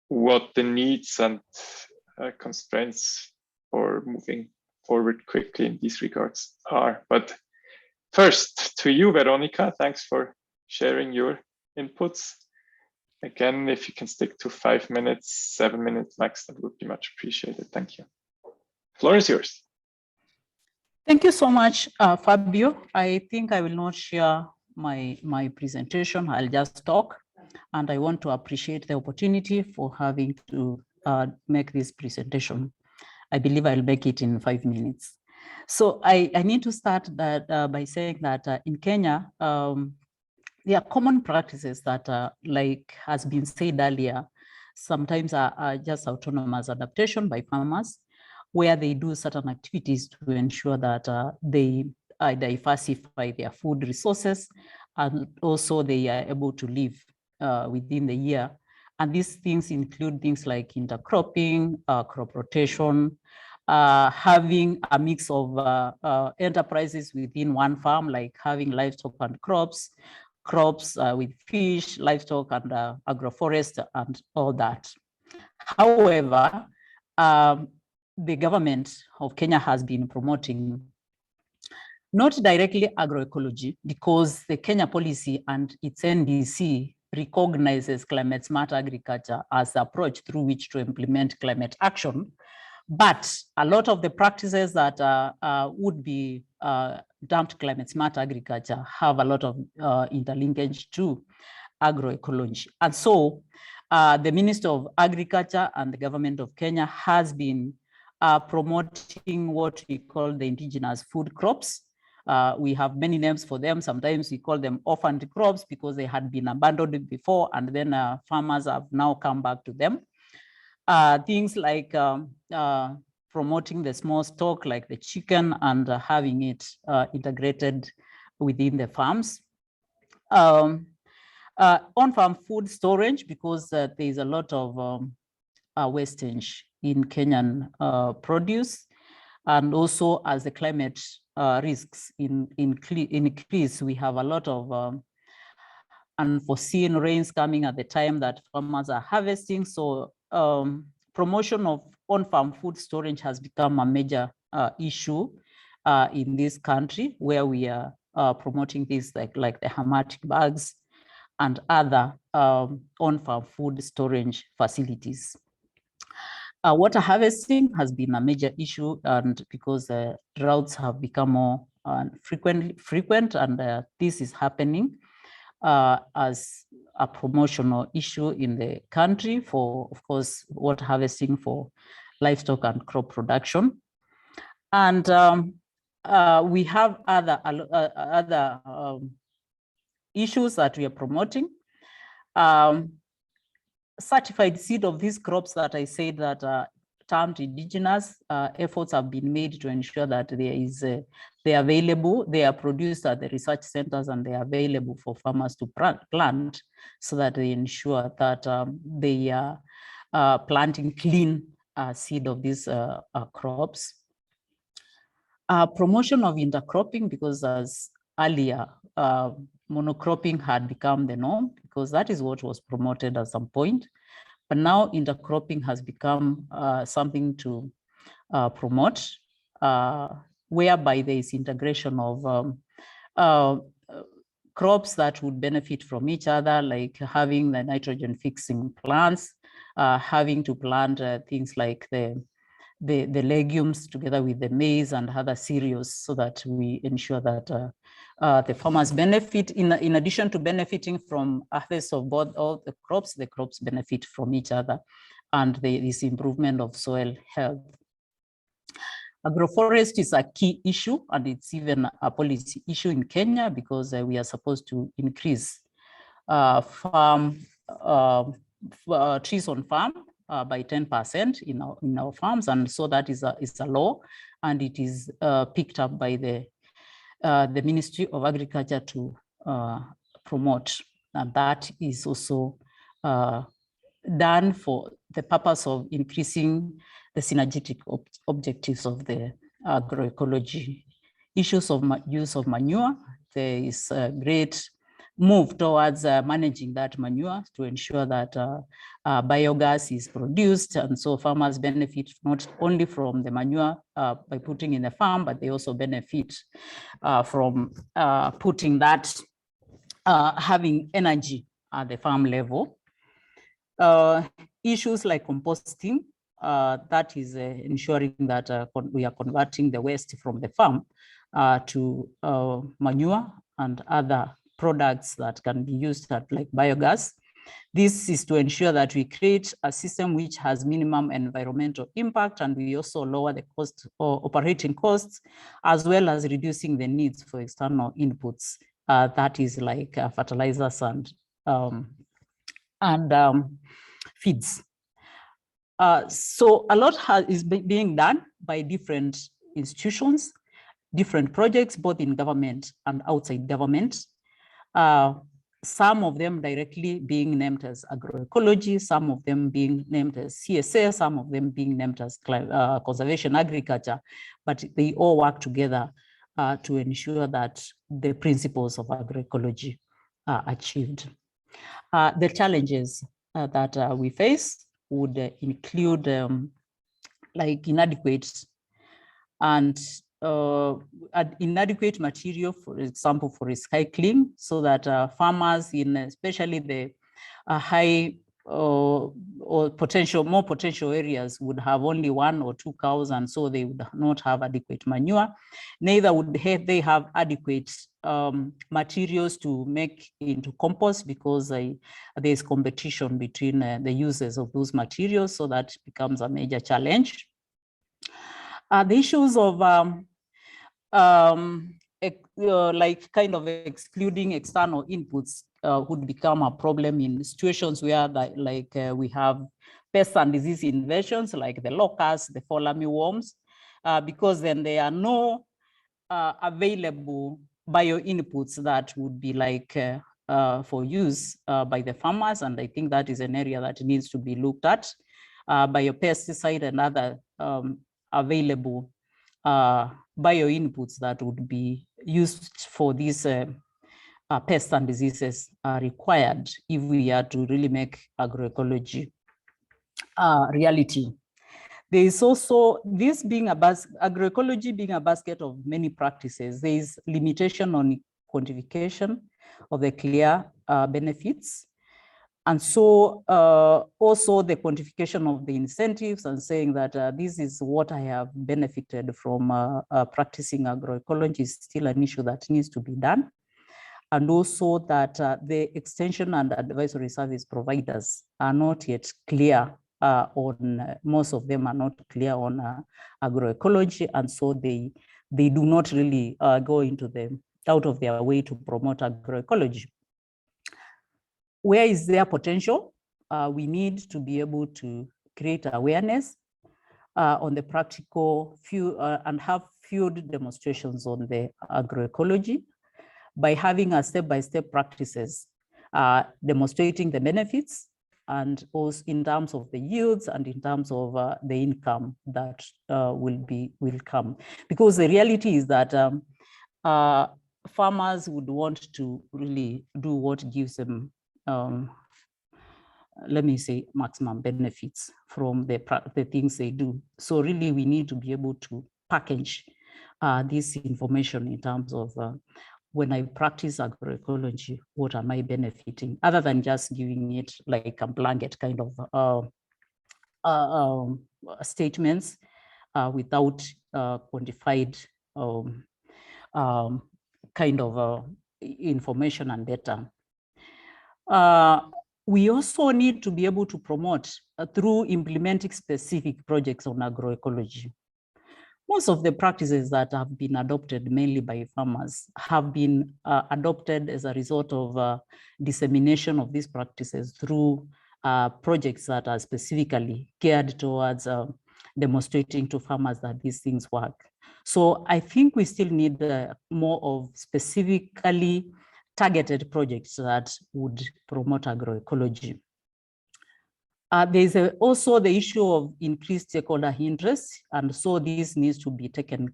what the needs and constraints for moving forward quickly in these regards are. But first, to you, Veronica, thanks for sharing your inputs. Again, if you can stick to 5 minutes, 7 minutes max, that would be much appreciated. Thank you. Floor is yours. Thank you so much, Fabio. I think I will not share my presentation. I'll just talk, and I want to appreciate the opportunity for having to make this presentation. I believe I'll make it in 5 minutes. So I need to start that by saying that in Kenya, there are common practices that, like has been said earlier, sometimes are just autonomous adaptation by farmers, where they do certain activities to ensure that they diversify their food resources, and also they are able to live within the year. And these things include things like intercropping, crop rotation, having a mix of enterprises within one farm, like having livestock and crops with fish, livestock and agroforest and all that. However, the government of Kenya has been promoting not directly agroecology, because the Kenya policy and its NDC recognizes climate smart agriculture as the approach through which to implement climate action. But a lot of the practices that would be dumped climate smart agriculture have a lot of interlinkage to agroecology. And so the Minister of Agriculture and the government of Kenya has been promoting what we call the indigenous food crops. We have many names for them. Sometimes we call them orphaned crops because they had been abandoned before, and then farmers have now come back to them. Things like promoting the small stock like the chicken and having it integrated within the farms. On-farm food storage, because there is a lot of wastage in Kenyan produce, and also as the climate risks increase, we have a lot of unforeseen rains coming at the time that farmers are harvesting. So promotion of on-farm food storage has become a major issue in this country, where we are promoting things like the hermetic bags and other on-farm food storage facilities. Water harvesting has been a major issue, and because droughts have become more frequent, and this is happening as a promotional issue in the country for, of course, water harvesting for livestock and crop production. And we have other issues that we are promoting. Certified seed of these crops that I said that are termed indigenous, efforts have been made to ensure that they are available, they are produced at the research centers, and they are available for farmers to plant, so that they ensure that they are planting clean seed of these crops. Promotion of intercropping, because as earlier, monocropping had become the norm, because that is what was promoted at some point. But now intercropping has become something to promote, whereby there is integration of crops that would benefit from each other, like having the nitrogen fixing plants, having to plant things like the legumes together with the maize and other cereals, so that we ensure that the farmers benefit, in addition to benefiting from harvest of both all the crops benefit from each other, and this improvement of soil health. Agroforest is a key issue, and it's even a policy issue in Kenya, because we are supposed to increase trees on farm by 10% in our farms, and so that is a law, and it is picked up by the Ministry of Agriculture to promote, and that is also done for the purpose of increasing the synergetic objectives of the agroecology. Issues of use of manure, there is a great move towards managing that manure to ensure that biogas is produced, and so farmers benefit not only from the manure by putting in the farm, but they also benefit from putting that, having energy at the farm level. Issues like composting, that is ensuring that we are converting the waste from the farm to manure and other products that can be used like biogas. This is to ensure that we create a system which has minimum environmental impact, and we also lower the cost or operating costs, as well as reducing the needs for external inputs, that is like fertilizers and feeds. So a lot is being done by different institutions, different projects, both in government and outside government. Some of them directly being named as agroecology, some of them being named as CSA, some of them being named as conservation agriculture, but they all work together to ensure that the principles of agroecology are achieved. The challenges that we face would include like inadequate material, for example, for recycling, so that farmers in especially the high or more potential areas would have only 1 or 2 cows, and so they would not have adequate manure. Neither would they have adequate materials to make into compost, because there is competition between the users of those materials, so that becomes a major challenge. The issues of like kind of excluding external inputs would become a problem in situations where we have pest and disease invasions, like the locusts, the fall armyworms, because then there are no available bio inputs that would be like for use by the farmers. And I think that is an area that needs to be looked at. Biopesticide and other available bio inputs that would be used for these pests and diseases are required if we are to really make agroecology reality. There is also this being agroecology being a basket of many practices. There is limitation on quantification of the clear benefits. And so also the quantification of the incentives and saying that this is what I have benefited from practicing agroecology is still an issue that needs to be done. And also that the extension and advisory service providers are not yet clear on, most of them are not clear on agroecology. And so they do not really go into out of their way to promote agroecology. Where is their potential? We need to be able to create awareness on the practical and have field demonstrations on the agroecology by having a step-by-step practices, demonstrating the benefits and also in terms of the yields and in terms of the income that will come. Because the reality is that farmers would want to really do what gives them let me say maximum benefits from the things they do. So really we need to be able to package this information in terms of when I practice agroecology, what am I benefiting, other than just giving it like a blanket kind of statements without quantified kind of information and data. We also need to be able to promote through implementing specific projects on agroecology. Most of the practices that have been adopted mainly by farmers have been adopted as a result of dissemination of these practices through projects that are specifically geared towards demonstrating to farmers that these things work. So I think we still need more of specifically targeted projects that would promote agroecology. There's also the issue of increased stakeholder interest, and so this needs to be taken.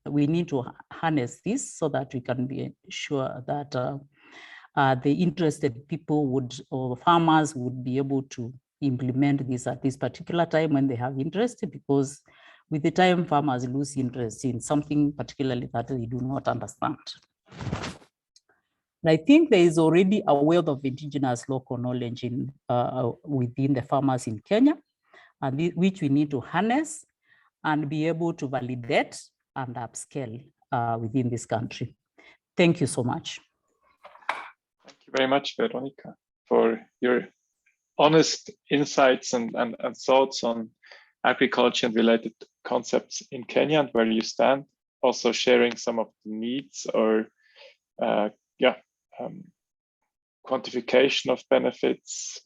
We need to harness this so that we can be sure that the interested people or farmers would be able to implement this at this particular time when they have interest, because with the time farmers lose interest in something particularly that they do not understand. And I think there is already a wealth of indigenous local knowledge within the farmers in Kenya, and which we need to harness and be able to validate and upscale within this country. Thank you so much. Thank you very much, Veronica, for your honest insights and thoughts on agriculture and related concepts in Kenya and where you stand. Also sharing some of the needs or quantification of benefits,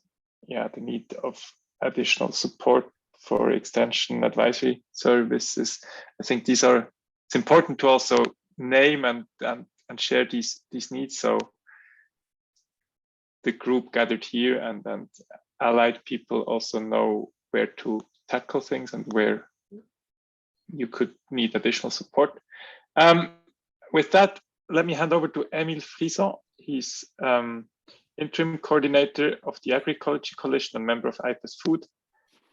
the need of additional support for extension advisory services. I think it's important to also name and share these needs, so the group gathered here and allied people also know where to tackle things and where you could need additional support. With that, let me hand over to Emile Frison. He's interim coordinator of the Agri-Ecology Coalition and member of Agri-Food,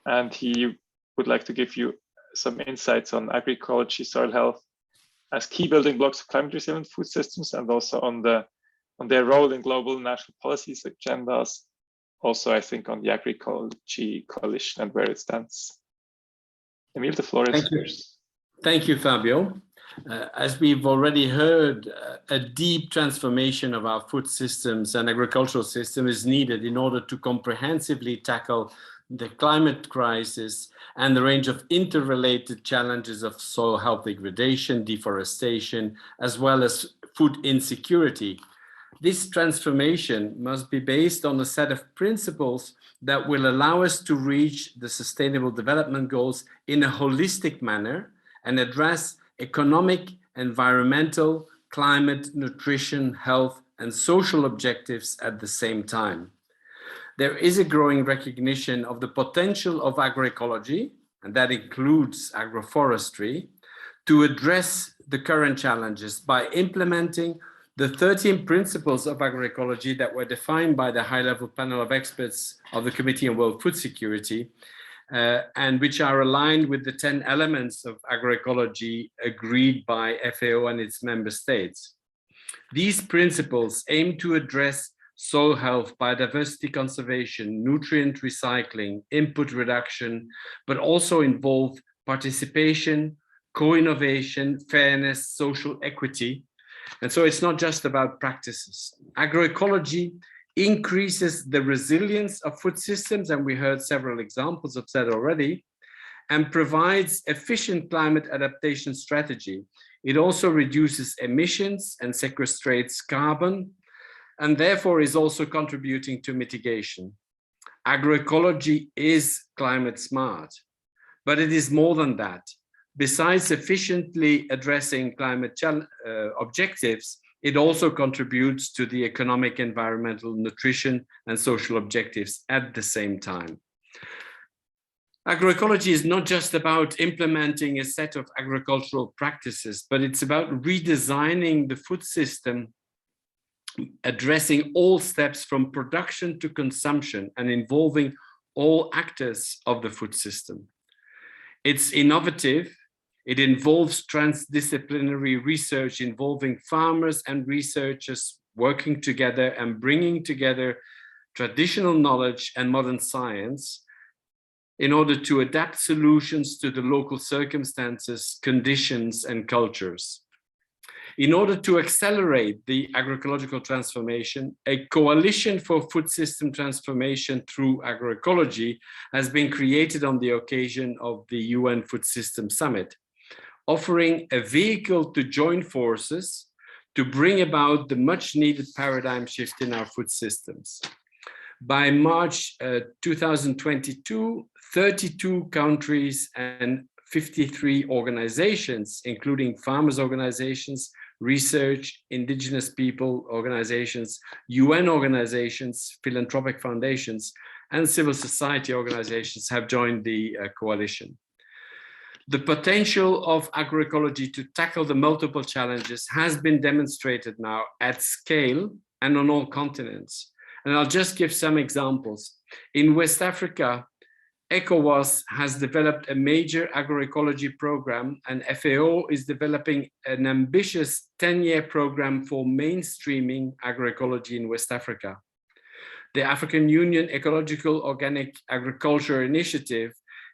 and he would like to give you some insights on agroecology, soil health as key building blocks of climate resilient food systems, and also on their role in global national policies agendas. Also, I think on the Agri-Ecology Coalition and where it stands. Emile, the floor is yours. Thank you, Fabio. As we've already heard, a deep transformation of our food systems and agricultural system is needed in order to comprehensively tackle the climate crisis and the range of interrelated challenges of soil health degradation, deforestation, as well as food insecurity. This transformation must be based on a set of principles that will allow us to reach the Sustainable Development Goals in a holistic manner and address economic, environmental, climate, nutrition, health, and social objectives at the same time. There is a growing recognition of the potential of agroecology, and that includes agroforestry, to address the current challenges by implementing the 13 principles of agroecology that were defined by the high-level panel of experts of the Committee on World Food Security, and which are aligned with the 10 elements of agroecology agreed by FAO and its member states. These principles aim to address soil health, biodiversity conservation, nutrient recycling, input reduction, but also involve participation, co-innovation, fairness, social equity. And so it's not just about practices. Agroecology increases the resilience of food systems, and we heard several examples of that already, and provides efficient climate adaptation strategy. It also reduces emissions and sequestrates carbon, and therefore is also contributing to mitigation. Agroecology is climate smart, but it is more than that. Besides efficiently addressing climate objectives, it also contributes to the economic, environmental, nutrition, and social objectives at the same time. Agroecology is not just about implementing a set of agricultural practices, but it's about redesigning the food system, addressing all steps from production to consumption and involving all actors of the food system. It's innovative. It involves transdisciplinary research involving farmers and researchers working together and bringing together traditional knowledge and modern science in order to adapt solutions to the local circumstances, conditions, and cultures. In order to accelerate the agroecological transformation, a coalition for food system transformation through agroecology has been created on the occasion of the UN Food System Summit, offering a vehicle to join forces to bring about the much needed paradigm shift in our food systems. By March 2022, 32 countries and 53 organizations, including farmers' organizations, research, indigenous people organizations, UN organizations, philanthropic foundations, and civil society organizations have joined the coalition. The potential of agroecology to tackle the multiple challenges has been demonstrated now at scale and on all continents. And I'll just give some examples. In West Africa, ECOWAS has developed a major agroecology program, and FAO is developing an ambitious 10-year program for mainstreaming agroecology in West Africa. The African Union Ecological Organic Agriculture Initiative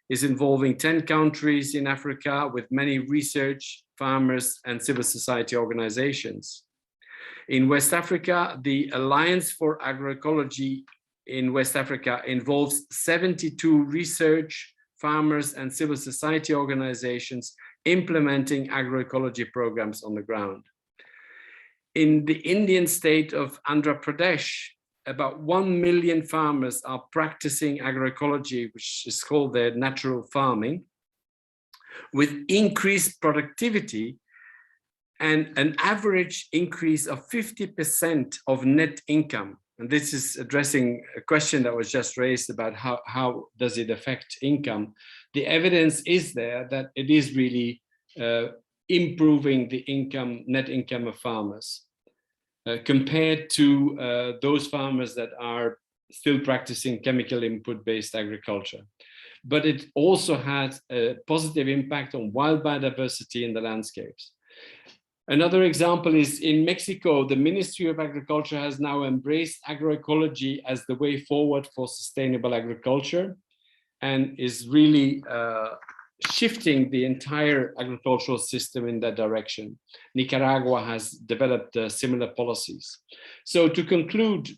is involving 10 countries in Africa with many research, farmers, and civil society organizations. In West Africa, the Alliance for Agroecology in West Africa involves 72 research, farmers, and civil society organizations implementing agroecology programs on the ground. In the Indian state of Andhra Pradesh, about 1 million farmers are practicing agroecology, which is called their natural farming, with increased productivity and an average increase of 50% of net income. And this is addressing a question that was just raised about how does it affect income. The evidence is there that it is really improving the income, net income of farmers compared to those farmers that are still practicing chemical input-based agriculture. But it also had a positive impact on wild biodiversity in the landscapes. Another example is in Mexico, the Ministry of Agriculture has now embraced agroecology as the way forward for sustainable agriculture and is really shifting the entire agricultural system in that direction. Nicaragua has developed similar policies. So to conclude,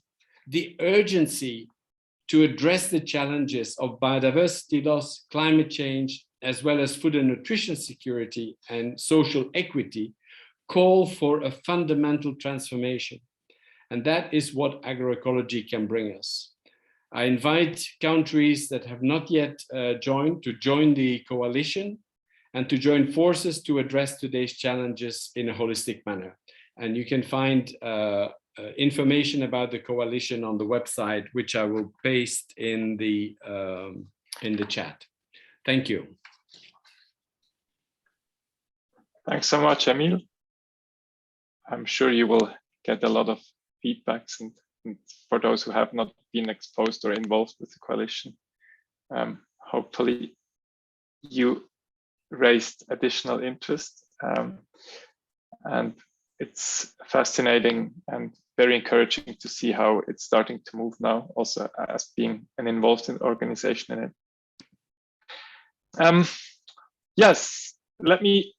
the urgency to address the challenges of biodiversity loss, climate change, as well as food and nutrition security and social equity call for a fundamental transformation. And that is what agroecology can bring us. I invite countries that have not yet joined to join the coalition and to join forces to address today's challenges in a holistic manner. And you can find information about the coalition on the website, which I will paste in the chat. Thank you. Thanks so much, Emil. I'm sure you will get a lot of feedbacks and for those who have not been exposed or involved with the coalition. Hopefully you raised additional interest. And it's fascinating and very encouraging to see how it's starting to move now, also as being an involved in organization in it. Yes, let me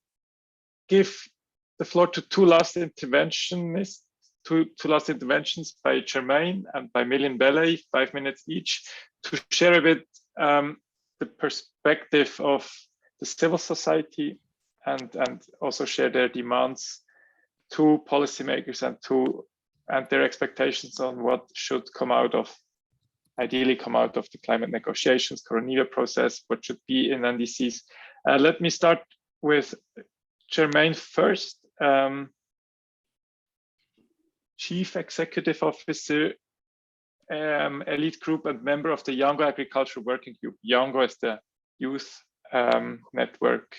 give the floor to two last interventions by Germaine and by Milin Belay, 5 minutes each, to share a bit the perspective of the civil society and also share their demands to policymakers and their expectations on what should ideally come out of the climate negotiations, Coroniva process, what should be in NDCs. Let me start with Germaine first. Chief Executive Officer, elite group and member of the Yango Agriculture Working Group. Yango is the youth network.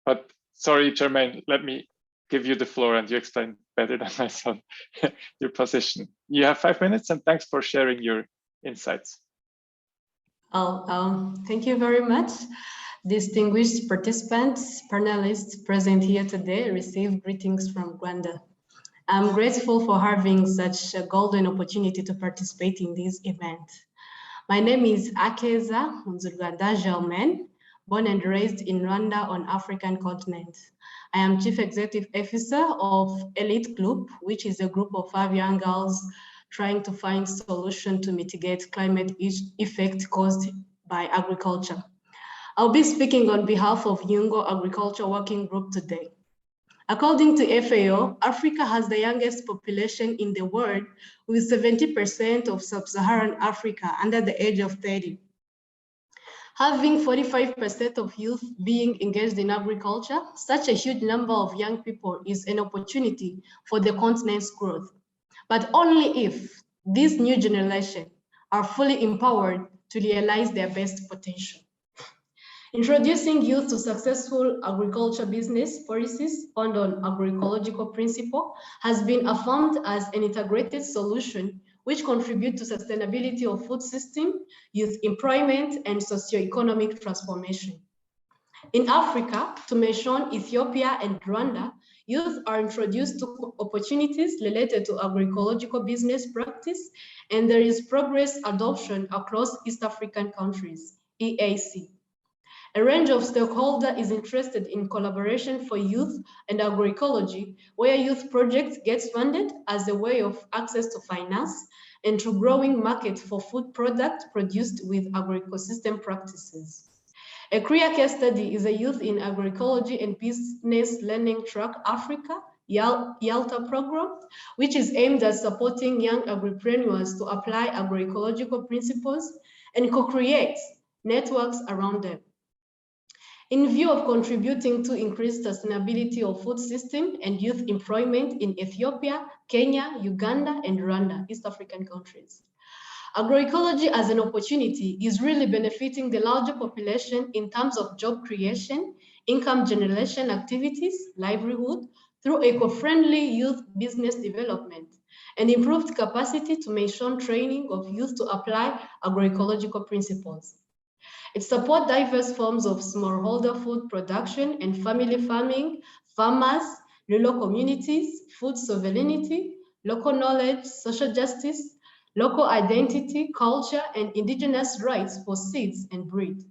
But sorry, Germaine, let me give you the floor and you explain better than myself your position. You have 5 minutes and thanks for sharing your insights. Thank you very much. Distinguished participants, panelists present here today, receive greetings from Rwanda. I'm grateful for having such a golden opportunity to participate in this event. My name is Akeza Nzurwanda Germaine, born and raised in Rwanda on African continent. I am Chief Executive Officer of Elite Group, which is a group of 5 young girls trying to find solution to mitigate climate effect caused by agriculture. I'll be speaking on behalf of Yango Agriculture Working Group today. According to FAO, Africa has the youngest population in the world, with 70% of sub-Saharan Africa under the age of 30. Having 45% of youth being engaged in agriculture, such a huge number of young people is an opportunity for the continent's growth, but only if this new generation are fully empowered to realize their best potential. Introducing youth to successful agriculture business policies founded on agroecological principle has been affirmed as an integrated solution which contribute to sustainability of food system, youth employment, and socioeconomic transformation. In Africa, to mention Ethiopia and Rwanda, youth are introduced to opportunities related to agroecological business practice, and there is progress adoption across East African countries, EAC. A range of stakeholders is interested in collaboration for youth and agroecology, where youth projects get funded as a way of access to finance and to growing market for food products produced with agroecosystem practices. A clear case study is a Youth in Agroecology and Business Learning Track Africa, YALTA program, which is aimed at supporting young agripreneurs to apply agroecological principles and co-create networks around them. In view of contributing to increased sustainability of food system and youth employment in Ethiopia, Kenya, Uganda, and Rwanda, East African countries. Agroecology as an opportunity is really benefiting the larger population in terms of job creation, income generation activities, livelihood, through eco-friendly youth business development, and improved capacity to mention training of youth to apply agroecological principles. It supports diverse forms of smallholder food production and family farming, farmers, rural communities, food sovereignty, local knowledge, social justice, local identity, culture, and indigenous rights for seeds and breed.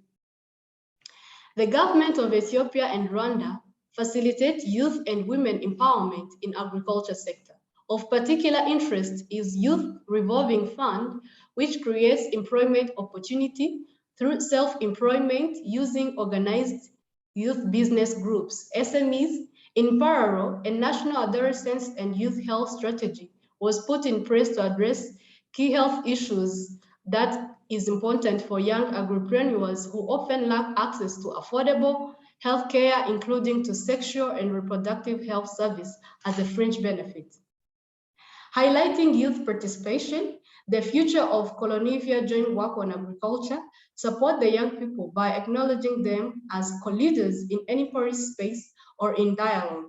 The government of Ethiopia and Rwanda facilitate youth and women empowerment in agriculture sector. Of particular interest is Youth Revolving Fund, which creates employment opportunity through self-employment using organized youth business groups, SMEs. In parallel, a national adolescence and youth health strategy was put in place to address key health issues that is important for young agripreneurs who often lack access to affordable healthcare, including to sexual and reproductive health service as a fringe benefit. Highlighting youth participation, the future of Colonivia joint work on agriculture support the young people by acknowledging them as co-leaders in any policy space or in dialogue.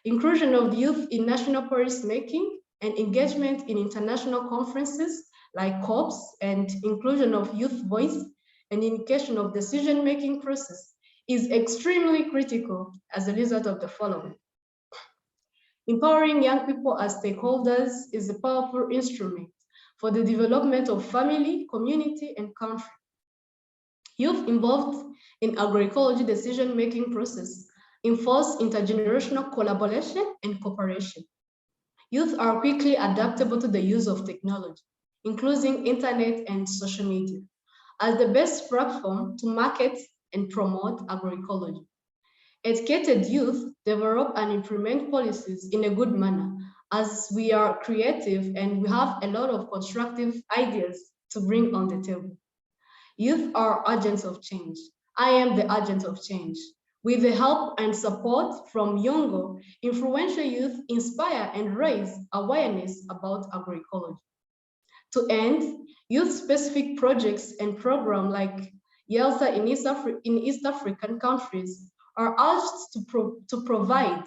Inclusion of youth in national policy making and engagement in international conferences like COPs, and inclusion of youth voice and indication of decision-making process is extremely critical as a result of the following. Empowering young people as stakeholders is a powerful instrument for the development of family, community, and country. Youth involved in agroecology decision-making process enforce intergenerational collaboration and cooperation. Youth are quickly adaptable to the use of technology, including internet and social media, as the best platform to market and promote agroecology. Educated youth develop and implement policies in a good manner, as we are creative and we have a lot of constructive ideas to bring on the table. Youth are agents of change. I am the agent of change. With the help and support from younger, influential youth, inspire and raise awareness about agroecology. To end, youth-specific projects and programs like YELSA in East African countries are urged to provide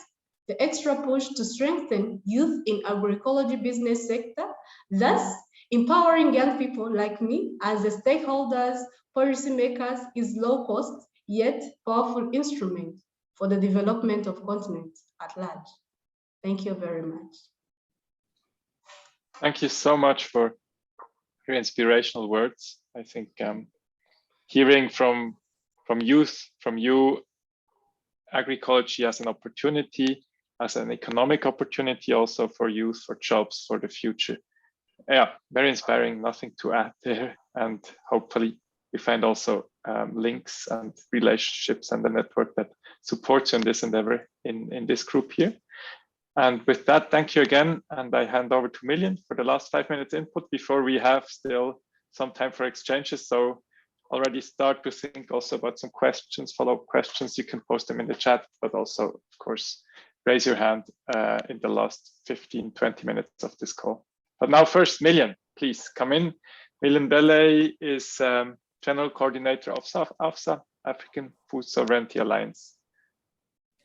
the extra push to strengthen youth in agroecology business sector, thus empowering young people like me as the stakeholders, policymakers is low cost, yet powerful instrument for the development of continent at large. Thank you very much. Thank you so much for your inspirational words. I think hearing from youth, from you, agroecology as an opportunity, as an economic opportunity also for youth, for jobs, for the future. Yeah, very inspiring, nothing to add there. And hopefully we find also links and relationships and the network that supports you in this endeavor in this group here. And with that, thank you again. And I hand over to Million for the last 5 minutes input before we have still some time for exchanges. So already start to think also about some questions, follow-up questions. You can post them in the chat, but also, of course, raise your hand in the last 15, 20 minutes of this call. But now first, Million, please come in. Million Belay is General Coordinator of AFSA, African Food Sovereignty Alliance.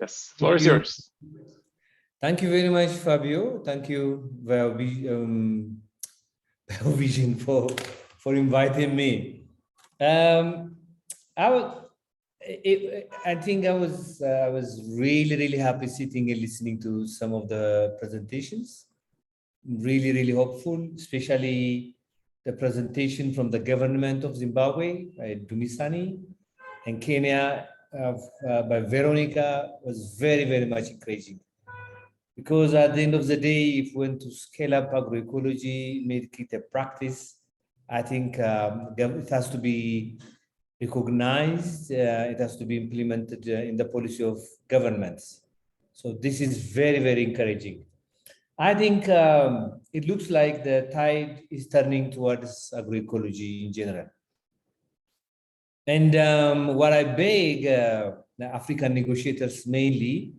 Yes, the floor is yours. Thank you very much, Fabio. Thank you, Biovision, for inviting me. I think I was really happy sitting and listening to some of the presentations. Really hopeful, especially the presentation from the government of Zimbabwe by Dumisani and Kenya by Veronica was very much encouraging. Because at the end of the day, if we want to scale up agroecology, make it a practice, I think it has to be recognized, it has to be implemented in the policy of governments. So this is very encouraging. I think it looks like the tide is turning towards agroecology in general. And what I beg the African negotiators mainly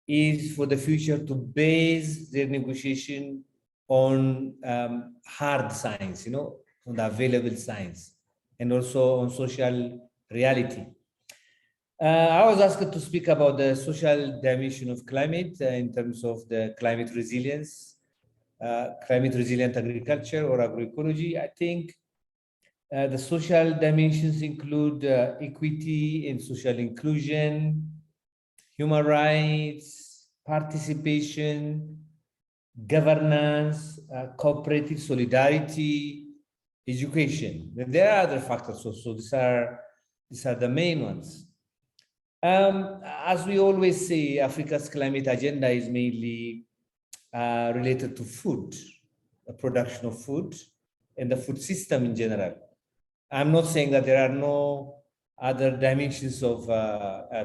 is for the future to base their negotiation on hard science, on the available science, and also on social reality. I was asked to speak about the social dimension of climate in terms of the climate resilience, climate resilient agriculture or agroecology. I think the social dimensions include equity and social inclusion, human rights, participation, governance, cooperative solidarity, education. There are other factors also. These are the main ones. As we always say, Africa's climate agenda is mainly related to food, the production of food, and the food system in general. I'm not saying that there are no other dimensions of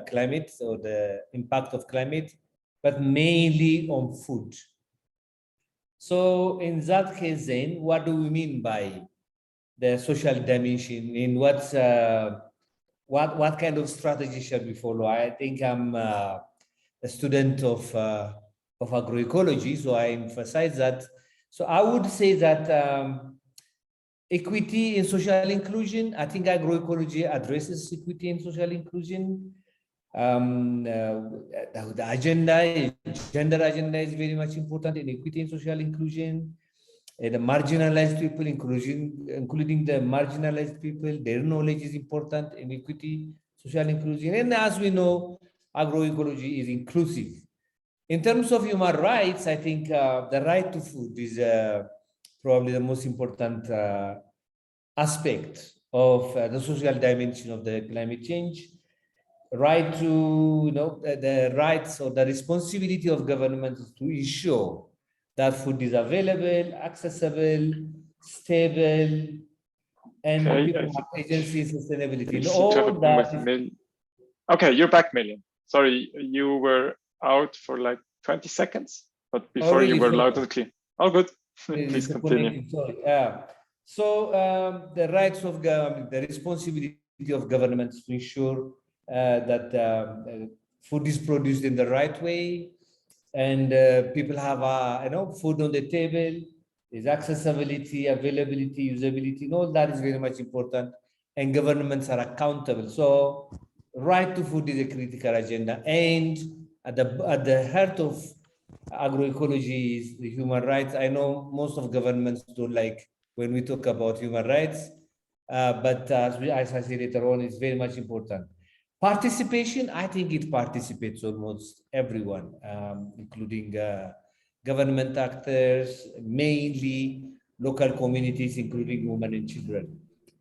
climate or the impact of climate, but mainly on food. So in that case, then, what do we mean by the social dimension? In what kind of strategy shall we follow? I think I'm a student of agroecology, so I emphasize that. So I would say that equity and social inclusion, I think agroecology addresses equity and social inclusion. The agenda, gender agenda is very much important in equity and social inclusion. The marginalized people, including the marginalized people, their knowledge is important in equity, social inclusion. And as we know, agroecology is inclusive. In terms of human rights, I think the right to food is probably the most important aspect of the social dimension of the climate change. Right to, the rights or the responsibility of governments to ensure that food is available, accessible, stable, and Okay, people have agency and sustainability. you And seem to have a all problem with that. Okay, you're back, Million. Sorry, you were out for like 20 seconds, but before really, you were sorry. loud and clear. All good. Please It's continue. sorry. So the rights of government, the responsibility of governments to ensure that food is produced in the right way, and people have food on the table. There's accessibility, availability, usability, and all that is very much important. And governments are accountable. So right to food is a critical agenda, and at the heart of agroecology is the human rights. I know most of governments don't like when we talk about human rights, but as I say later on, it's very much important. Participation, I think it participates almost everyone, including government actors, mainly local communities, including women and children.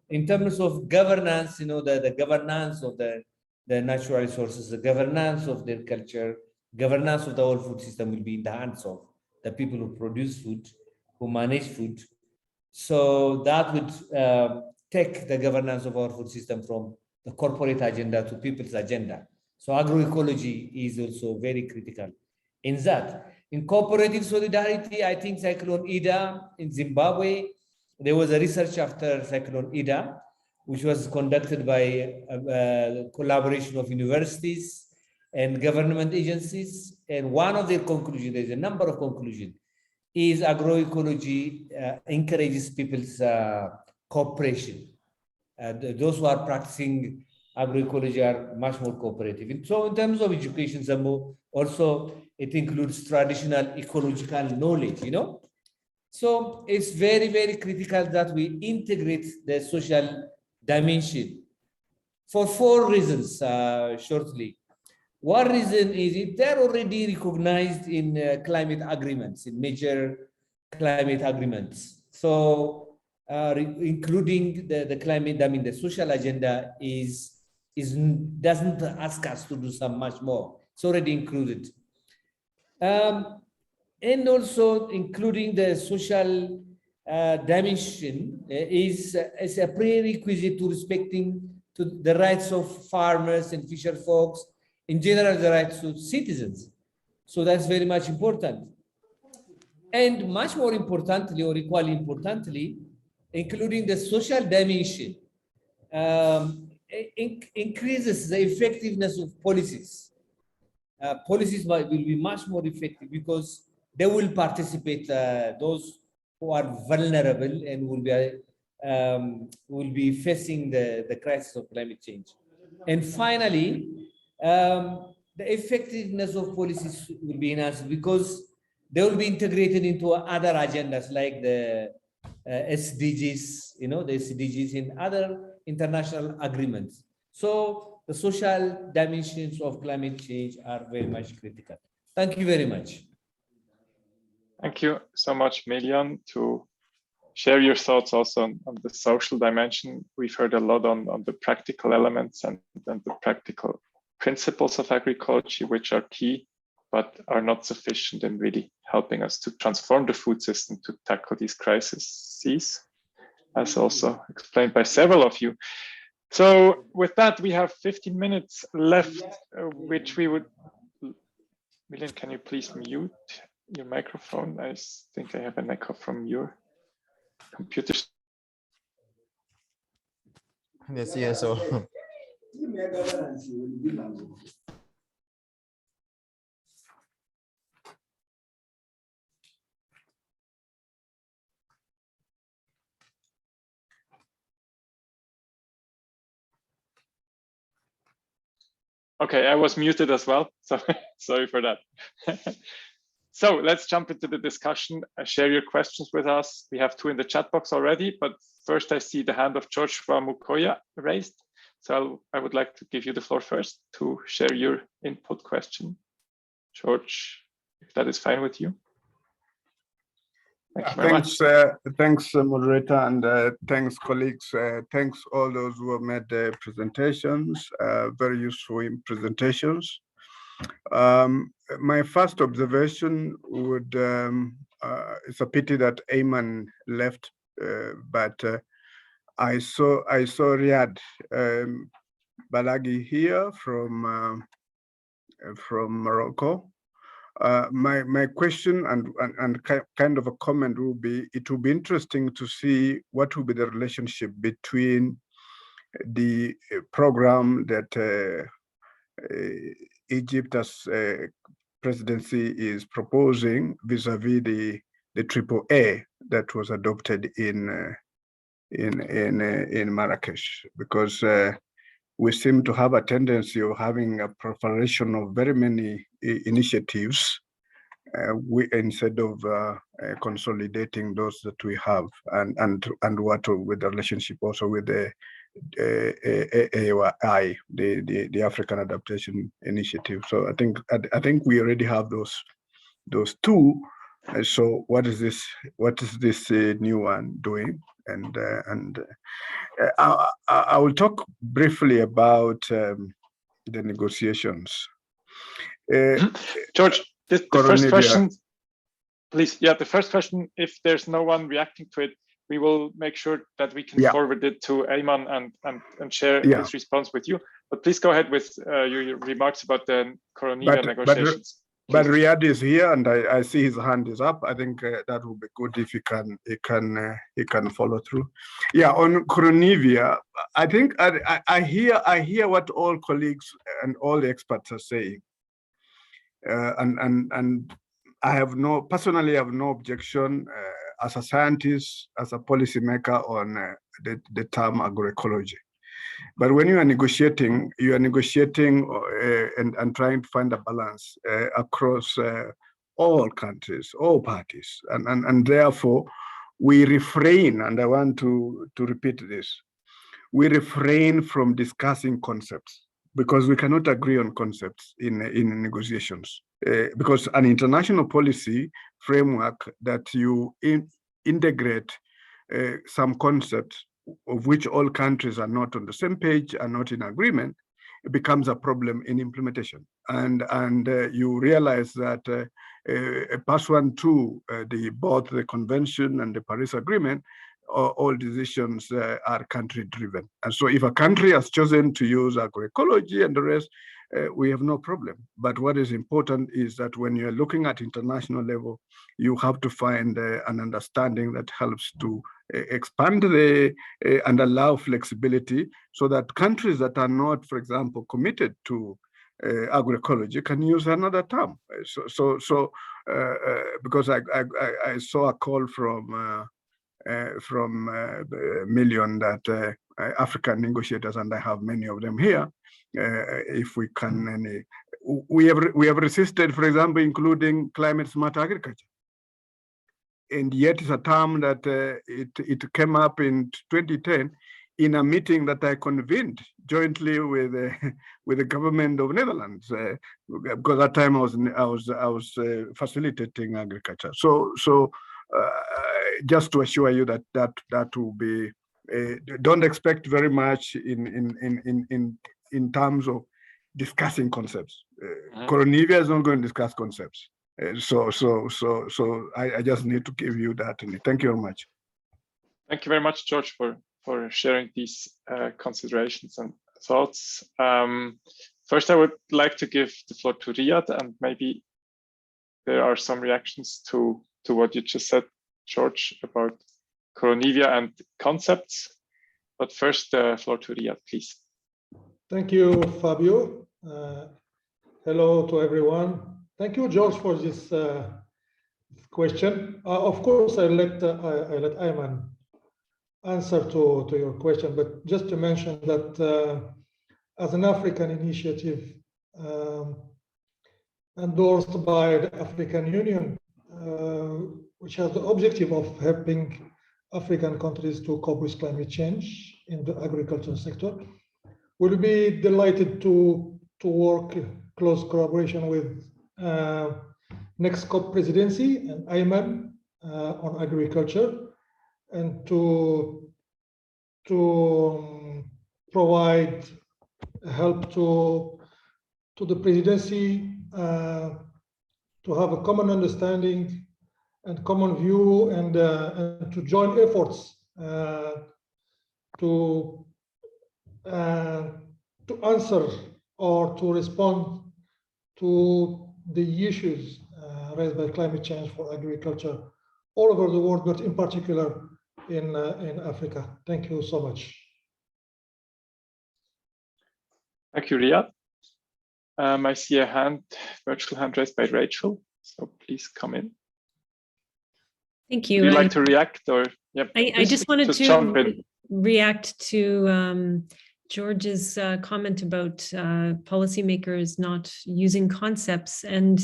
In terms of governance, the governance of the natural resources, the governance of their culture, governance of the whole food system will be in the hands of the people who produce food, who manage food. So that would take the governance of our food system from the corporate agenda to people's agenda. So agroecology is also very critical in that. In cooperative solidarity, I think Cyclone Ida in Zimbabwe, there was a research after Cyclone Ida, which was conducted by a collaboration of universities and government agencies. And one of their conclusions, there's a number of conclusions, is agroecology encourages people's cooperation. Those who are practicing agroecology are much more cooperative. And so in terms of education, also it includes traditional ecological knowledge, So it's very, very critical that we integrate the social dimension for 4 reasons, shortly. One reason is they're already recognized in climate agreements, in major climate agreements. So including the climate, the social agenda doesn't ask us to do some much more. It's already included. And also including the social dimension is a prerequisite to respecting to the rights of farmers and fisher folks, in general, the rights of citizens. So that's very much important. And much more importantly, or equally importantly, including the social dimension, increases the effectiveness of policies. Policies will be much more effective because they will participate, those who are vulnerable and will be facing the crisis of climate change. And finally, the effectiveness of policies will be enhanced because they will be integrated into other agendas like the SDGs, the SDGs in other international agreements. So the social dimensions of climate change are very much critical. Thank you very much. Thank you so much, Milian, to share your thoughts also on the social dimension. We've heard a lot on the practical elements and the practical principles of agroecology, which are key, but are not sufficient in really helping us to transform the food system to tackle these crises, as also explained by several of you. So with that, we have 15 minutes left, which we would, Milian, can you please mute your microphone? I think I have an echo from your computer. Yes, so. Okay, I was muted as well, so sorry for that. So let's jump into the discussion. Share your questions with us. We have 2 in the chat box already, but first I see the hand of Joshua Mukoya raised. So I would like to give you the floor first to share your input question. George, if that is fine with you. Thank you very much. Thanks, moderator, and thanks, colleagues. Thanks all those who have made the presentations, very useful presentations. My first observation would, it's a pity that Ayman left, but I saw Riyadh Balagi here from Morocco. My question and kind of a comment will be, it will be interesting to see what will be the relationship between the program that Egypt as presidency is proposing vis-a-vis the AAA that was adopted in Marrakesh, because we seem to have a tendency of having a proliferation of very many initiatives instead of consolidating those that we have, and what with the relationship also with the AOI, the African Adaptation Initiative. So I think we already have those two. So what is this new one doing? And I will talk briefly about the negotiations. George, the first question, please. Yeah, the first question, if there's no one reacting to it, we will make sure that we can forward it to Ayman and share his response with you. But please go ahead with your remarks about the Coronivia negotiations. But Riyadh is here, and I see his hand is up. I think that would be good if he can follow through. Yeah, on Coronivia, I think I hear what all colleagues and all the experts are saying, and I personally have no objection as a scientist, as a policymaker on the term agroecology. But when you are negotiating and trying to find a balance across all countries, all parties, and therefore we refrain, and I want to repeat this, we refrain from discussing concepts, because we cannot agree on concepts in negotiations, because an international policy framework that you integrate some concepts of which all countries are not on the same page, are not in agreement, it becomes a problem in implementation. And you realize that pursuant to both the convention and the Paris Agreement, all decisions are country driven. And so if a country has chosen to use agroecology and the rest, we have no problem. But what is important is that when you're looking at international level, you have to find an understanding that helps to expand and allow flexibility, so that countries that are not, for example, committed to agroecology can use another term. Because I saw a call from Million that African negotiators, and I have many of them here, if we can, we have resisted, for example, including climate smart agriculture. And yet it's a term that it came up in 2010 in a meeting that I convened jointly with the government of Netherlands, because at that time I was facilitating agriculture. So just to assure you that will be, don't expect very much in terms of discussing concepts. Coronivia is not going to discuss concepts. So I just need to give you that. Thank you very much. Thank you very much, George, for sharing these considerations and thoughts. First, I would like to give the floor to Riyadh, and maybe there are some reactions to what you just said, George, about Coronivia and concepts. But first, the floor to Riyadh, please. Thank you, Fabio. Hello to everyone. Thank you, George, for this question. Of course, I let Ayman answer to your question, but just to mention that as an African initiative endorsed by the African Union, which has the objective of helping African countries to cope with climate change in the agricultural sector, we'll be delighted to work close collaboration with next COP presidency and Ayman on agriculture, and to provide help to the presidency to have a common understanding and common view, and to join efforts to answer or to respond to the issues raised by climate change for agriculture all over the world, but in particular in Africa. Thank you so much. Thank you, Riyad. I see a virtual hand raised by Rachel, so please come in. Thank you. Would you like to react, or I just wanted jump to in. react to George's comment about policymakers not using concepts. And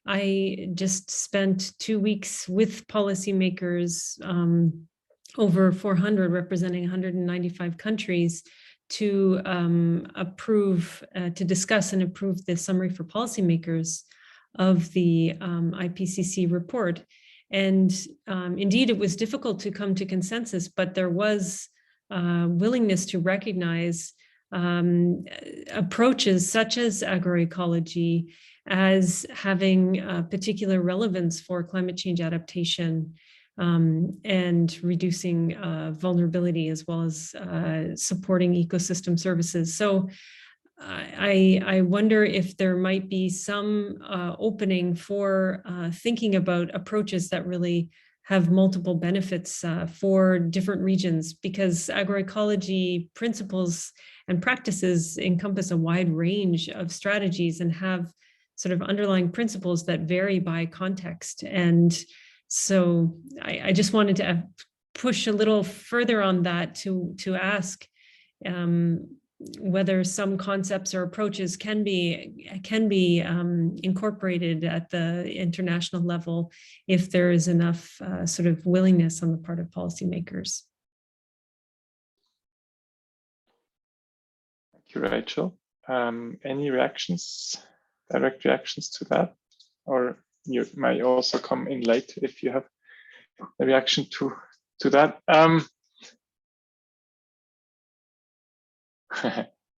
I just spent 2 weeks with policymakers, over 400, representing 195 countries, to discuss and approve the summary for policymakers of the IPCC report. And indeed, it was difficult to come to consensus, but there was willingness to recognize approaches such as agroecology as having particular relevance for climate change adaptation and reducing vulnerability, as well as supporting ecosystem services. So I wonder if there might be some opening for thinking about approaches that really have multiple benefits for different regions, because agroecology principles and practices encompass a wide range of strategies and have sort of underlying principles that vary by context. And so I just wanted to push a little further on that to ask whether some concepts or approaches can be incorporated at the international level if there is enough sort of willingness on the part of policymakers. Thank you, Rachel. Any reactions, direct reactions to that? Or you might also come in late if you have a reaction to that.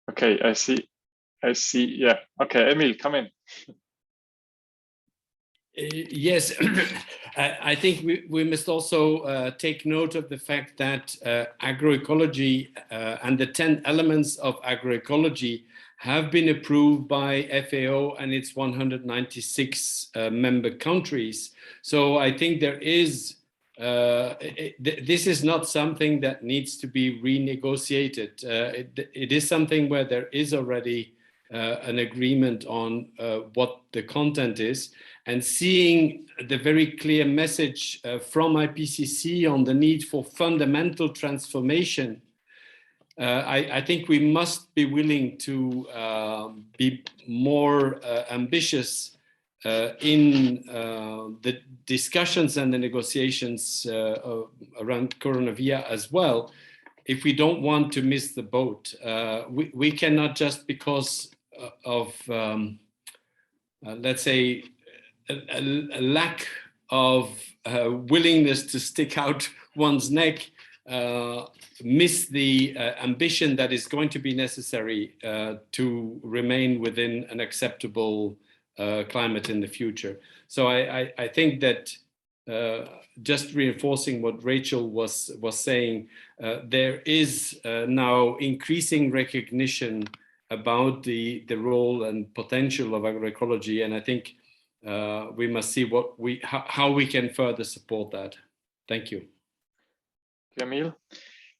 Okay, I see. Yeah. Okay, Emil, come in. Yes, I think we must also take note of the fact that agroecology and the 10 elements of agroecology have been approved by FAO and its 196 member countries. So I think there is, this is not something that needs to be renegotiated. It is something where there is already an agreement on what the content is, and seeing the very clear message from IPCC on the need for fundamental transformation, I think we must be willing to be more ambitious in the discussions and the negotiations around coronavirus as well, if we don't want to miss the boat. We cannot, just because of, let's say, a lack of willingness to stick out one's neck, miss the ambition that is going to be necessary to remain within an acceptable climate in the future. So I think that just reinforcing what Rachel was saying, there is now increasing recognition about the role and potential of agroecology, and I think we must see how we can further support that. Thank you. Emil,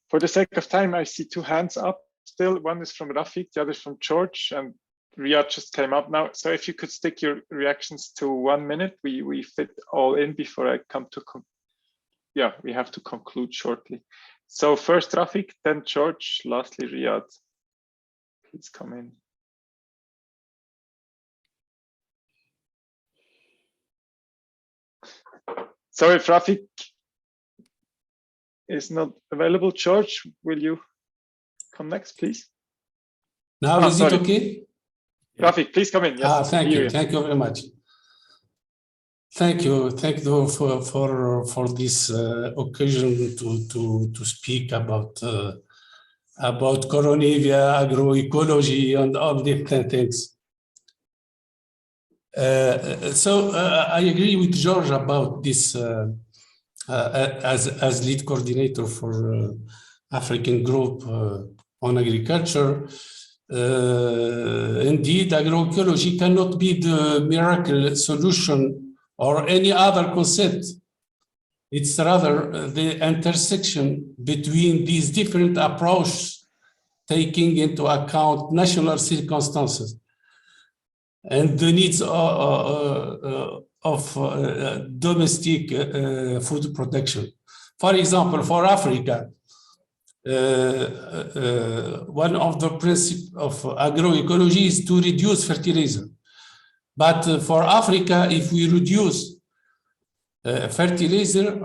for the sake of time, I see 2 hands up still. One is from Rafik, the other is from George, and Riyad just came up now. So if you could stick your reactions to 1 minute, we fit all in before I come to, we have to conclude shortly. So first Rafik, then George, lastly Riyad. Please come in. So if Rafik is not available, George, will you come next, please? Now is it okay? Rafik, please come in. Yes. Thank you very much. Thank you for this occasion to speak about Coronavia, agroecology, and all different things. So I agree with George about this as lead coordinator for African group on agriculture. Indeed, agroecology cannot be the miracle solution or any other concept. It's rather the intersection between these different approaches, taking into account national circumstances and the needs of domestic food production. For example, for Africa, one of the principles of agroecology is to reduce fertilizer. But for Africa, if we reduce fertilizer,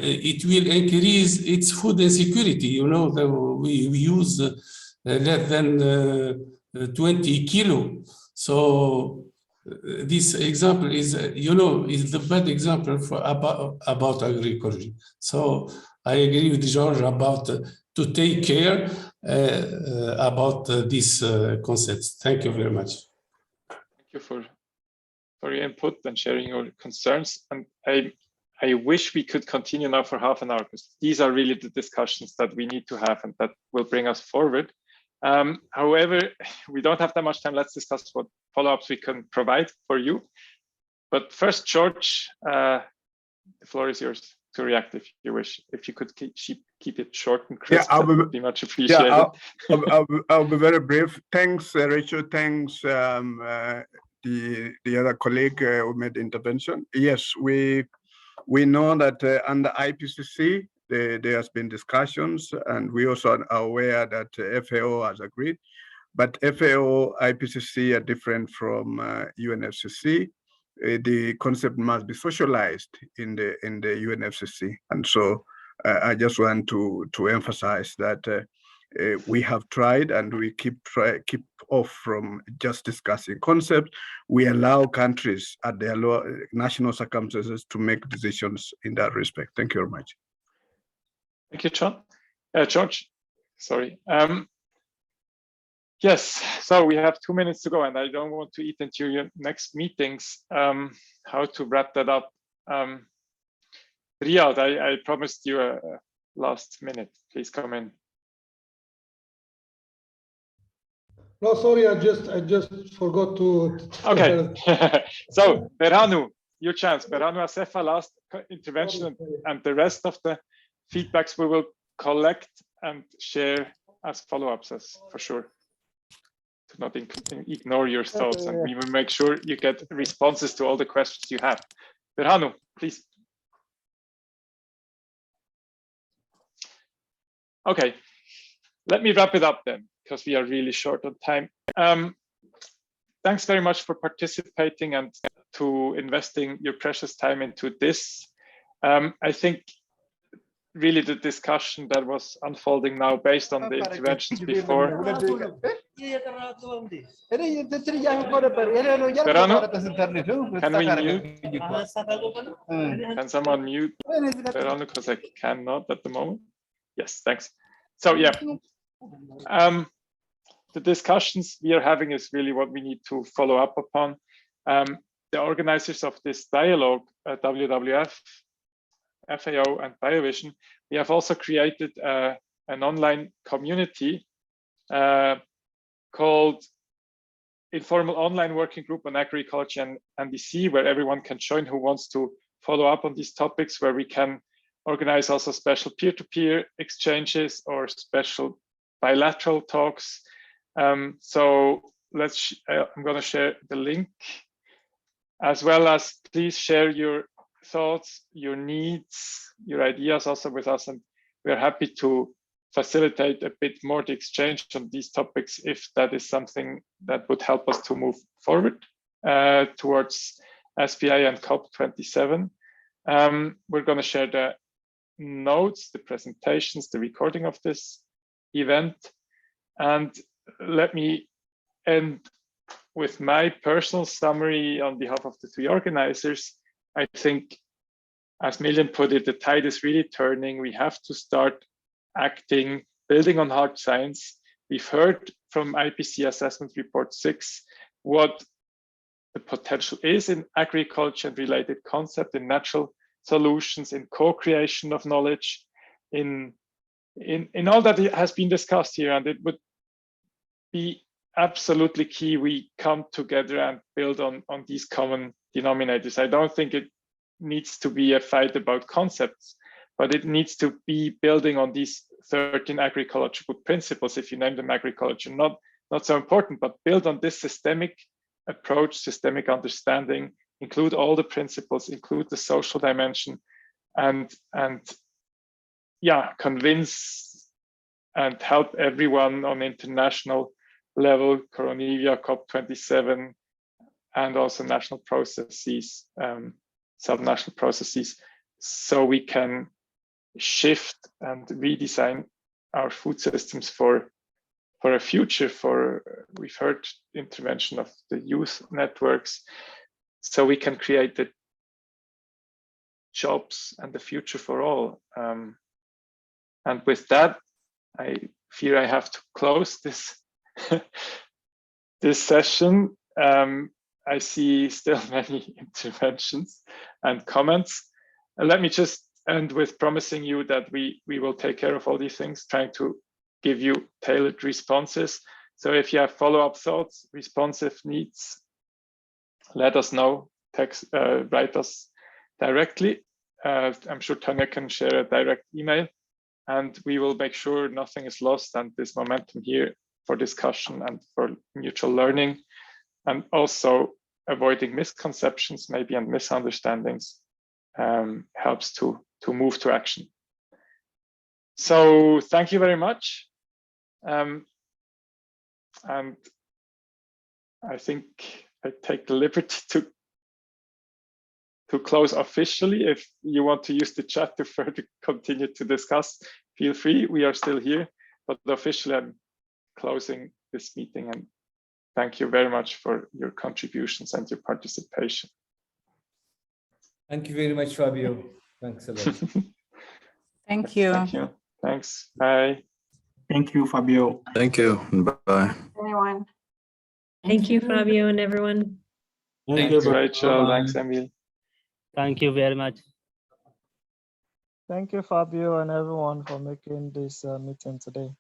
it will increase its food insecurity. You know, we use less than 20 kilo. So this example is, is the bad example for about agroecology. So I agree with George about to take care about these concepts. Thank you very much. Thank you for your input and sharing your concerns. And I wish we could continue now for half an hour, because these are really the discussions that we need to have and that will bring us forward. However, we don't have that much time. Let's discuss what follow-ups we can provide for you. But first, George, the floor is yours to react if you wish. If you could keep it short and crisp, that would be much appreciated. Yeah, I'll be very brief. Thanks, Rachel. Thanks, the other colleague who made the intervention. Yes, we know that under IPCC, there has been discussions, and we also are aware that FAO has agreed. But FAO, IPCC are different from UNFCCC. The concept must be socialized in the UNFCCC, and so I just want to emphasize that we have tried, and we keep off from just discussing concepts. We allow countries at their national circumstances to make decisions in that respect. Thank you very much. Thank you, John. George, sorry. Yes, so we have 2 minutes to go, and I don't want to eat into your next meetings. How to wrap that up? Riyad, I promised you a last minute. Please come in. No, sorry, I just forgot to. Okay. So Berhanu, your chance. Berhanu Asefa, last intervention, and the rest of the feedbacks we will collect and share as follow-ups, as for sure. To not ignore your thoughts, and we will make sure you get responses to all the questions you have. Berhanu, please. Okay, let me wrap it up then, because we are really short on time. Thanks very much for participating and to investing your precious time into this. I think really the discussion that was unfolding now based on the interventions before. Berhanu, can we mute? Can someone mute Berhanu, because I cannot at the moment? Yes, thanks. So yeah, the discussions we are having is really what we need to follow up upon. The organizers of this dialogue, WWF, FAO, and Biovision, we have also created an online community called Informal Online Working Group on Agroecology and NDC, where everyone can join who wants to follow up on these topics, where we can organize also special peer-to-peer exchanges or special bilateral talks. So I'm going to share the link, as well as please share your thoughts, your needs, your ideas also with us, and we're happy to facilitate a bit more the exchange on these topics if that is something that would help us to move forward towards SPA and COP27. We're going to share the notes, the presentations, the recording of this event, and let me end with my personal summary on behalf of the three organizers. I think, as Million put it, the tide is really turning. We have to start acting, building on hard science. We've heard from IPC Assessment Report 6 what the potential is in agriculture and related concepts, in natural solutions, in co-creation of knowledge, in all that has been discussed here. And it would be absolutely key we come together and build on these common denominators. I don't think it needs to be a fight about concepts, but it needs to be building on these 13 agricultural principles. If you name them agriculture, not so important, but build on this systemic approach, systemic understanding, include all the principles, include the social dimension, and yeah, convince and help everyone on international level, Coronivia, COP27, and also national processes, subnational processes, so we can shift and redesign our food systems for a future. We've heard intervention of the youth networks, so we can create the jobs and the future for all. And with that, I fear I have to close this this session. I see still many interventions and comments. Let me just end with promising you that we will take care of all these things, trying to give you tailored responses. So if you have follow-up thoughts, responsive needs, let us know, write us directly. I'm sure Tanya can share a direct email, and we will make sure nothing is lost and this momentum here for discussion and for mutual learning, and also avoiding misconceptions maybe and misunderstandings helps to move to action. So thank you very much. And I think I take the liberty to close officially. If you want to use the chat to further continue to discuss, feel free, we are still here, but officially I'm closing this meeting, and thank you very much for your contributions and your participation. Thank you very much, Fabio. Thanks a lot. Thank you. Thank you. Thanks. Bye. Thank you, Fabio. Thank you. Bye. Everyone. Thank you, Fabio, and everyone. Thanks, Rachel. Thanks, Emil. Thank you very much. Thank you, Fabio, and everyone for making this meeting today.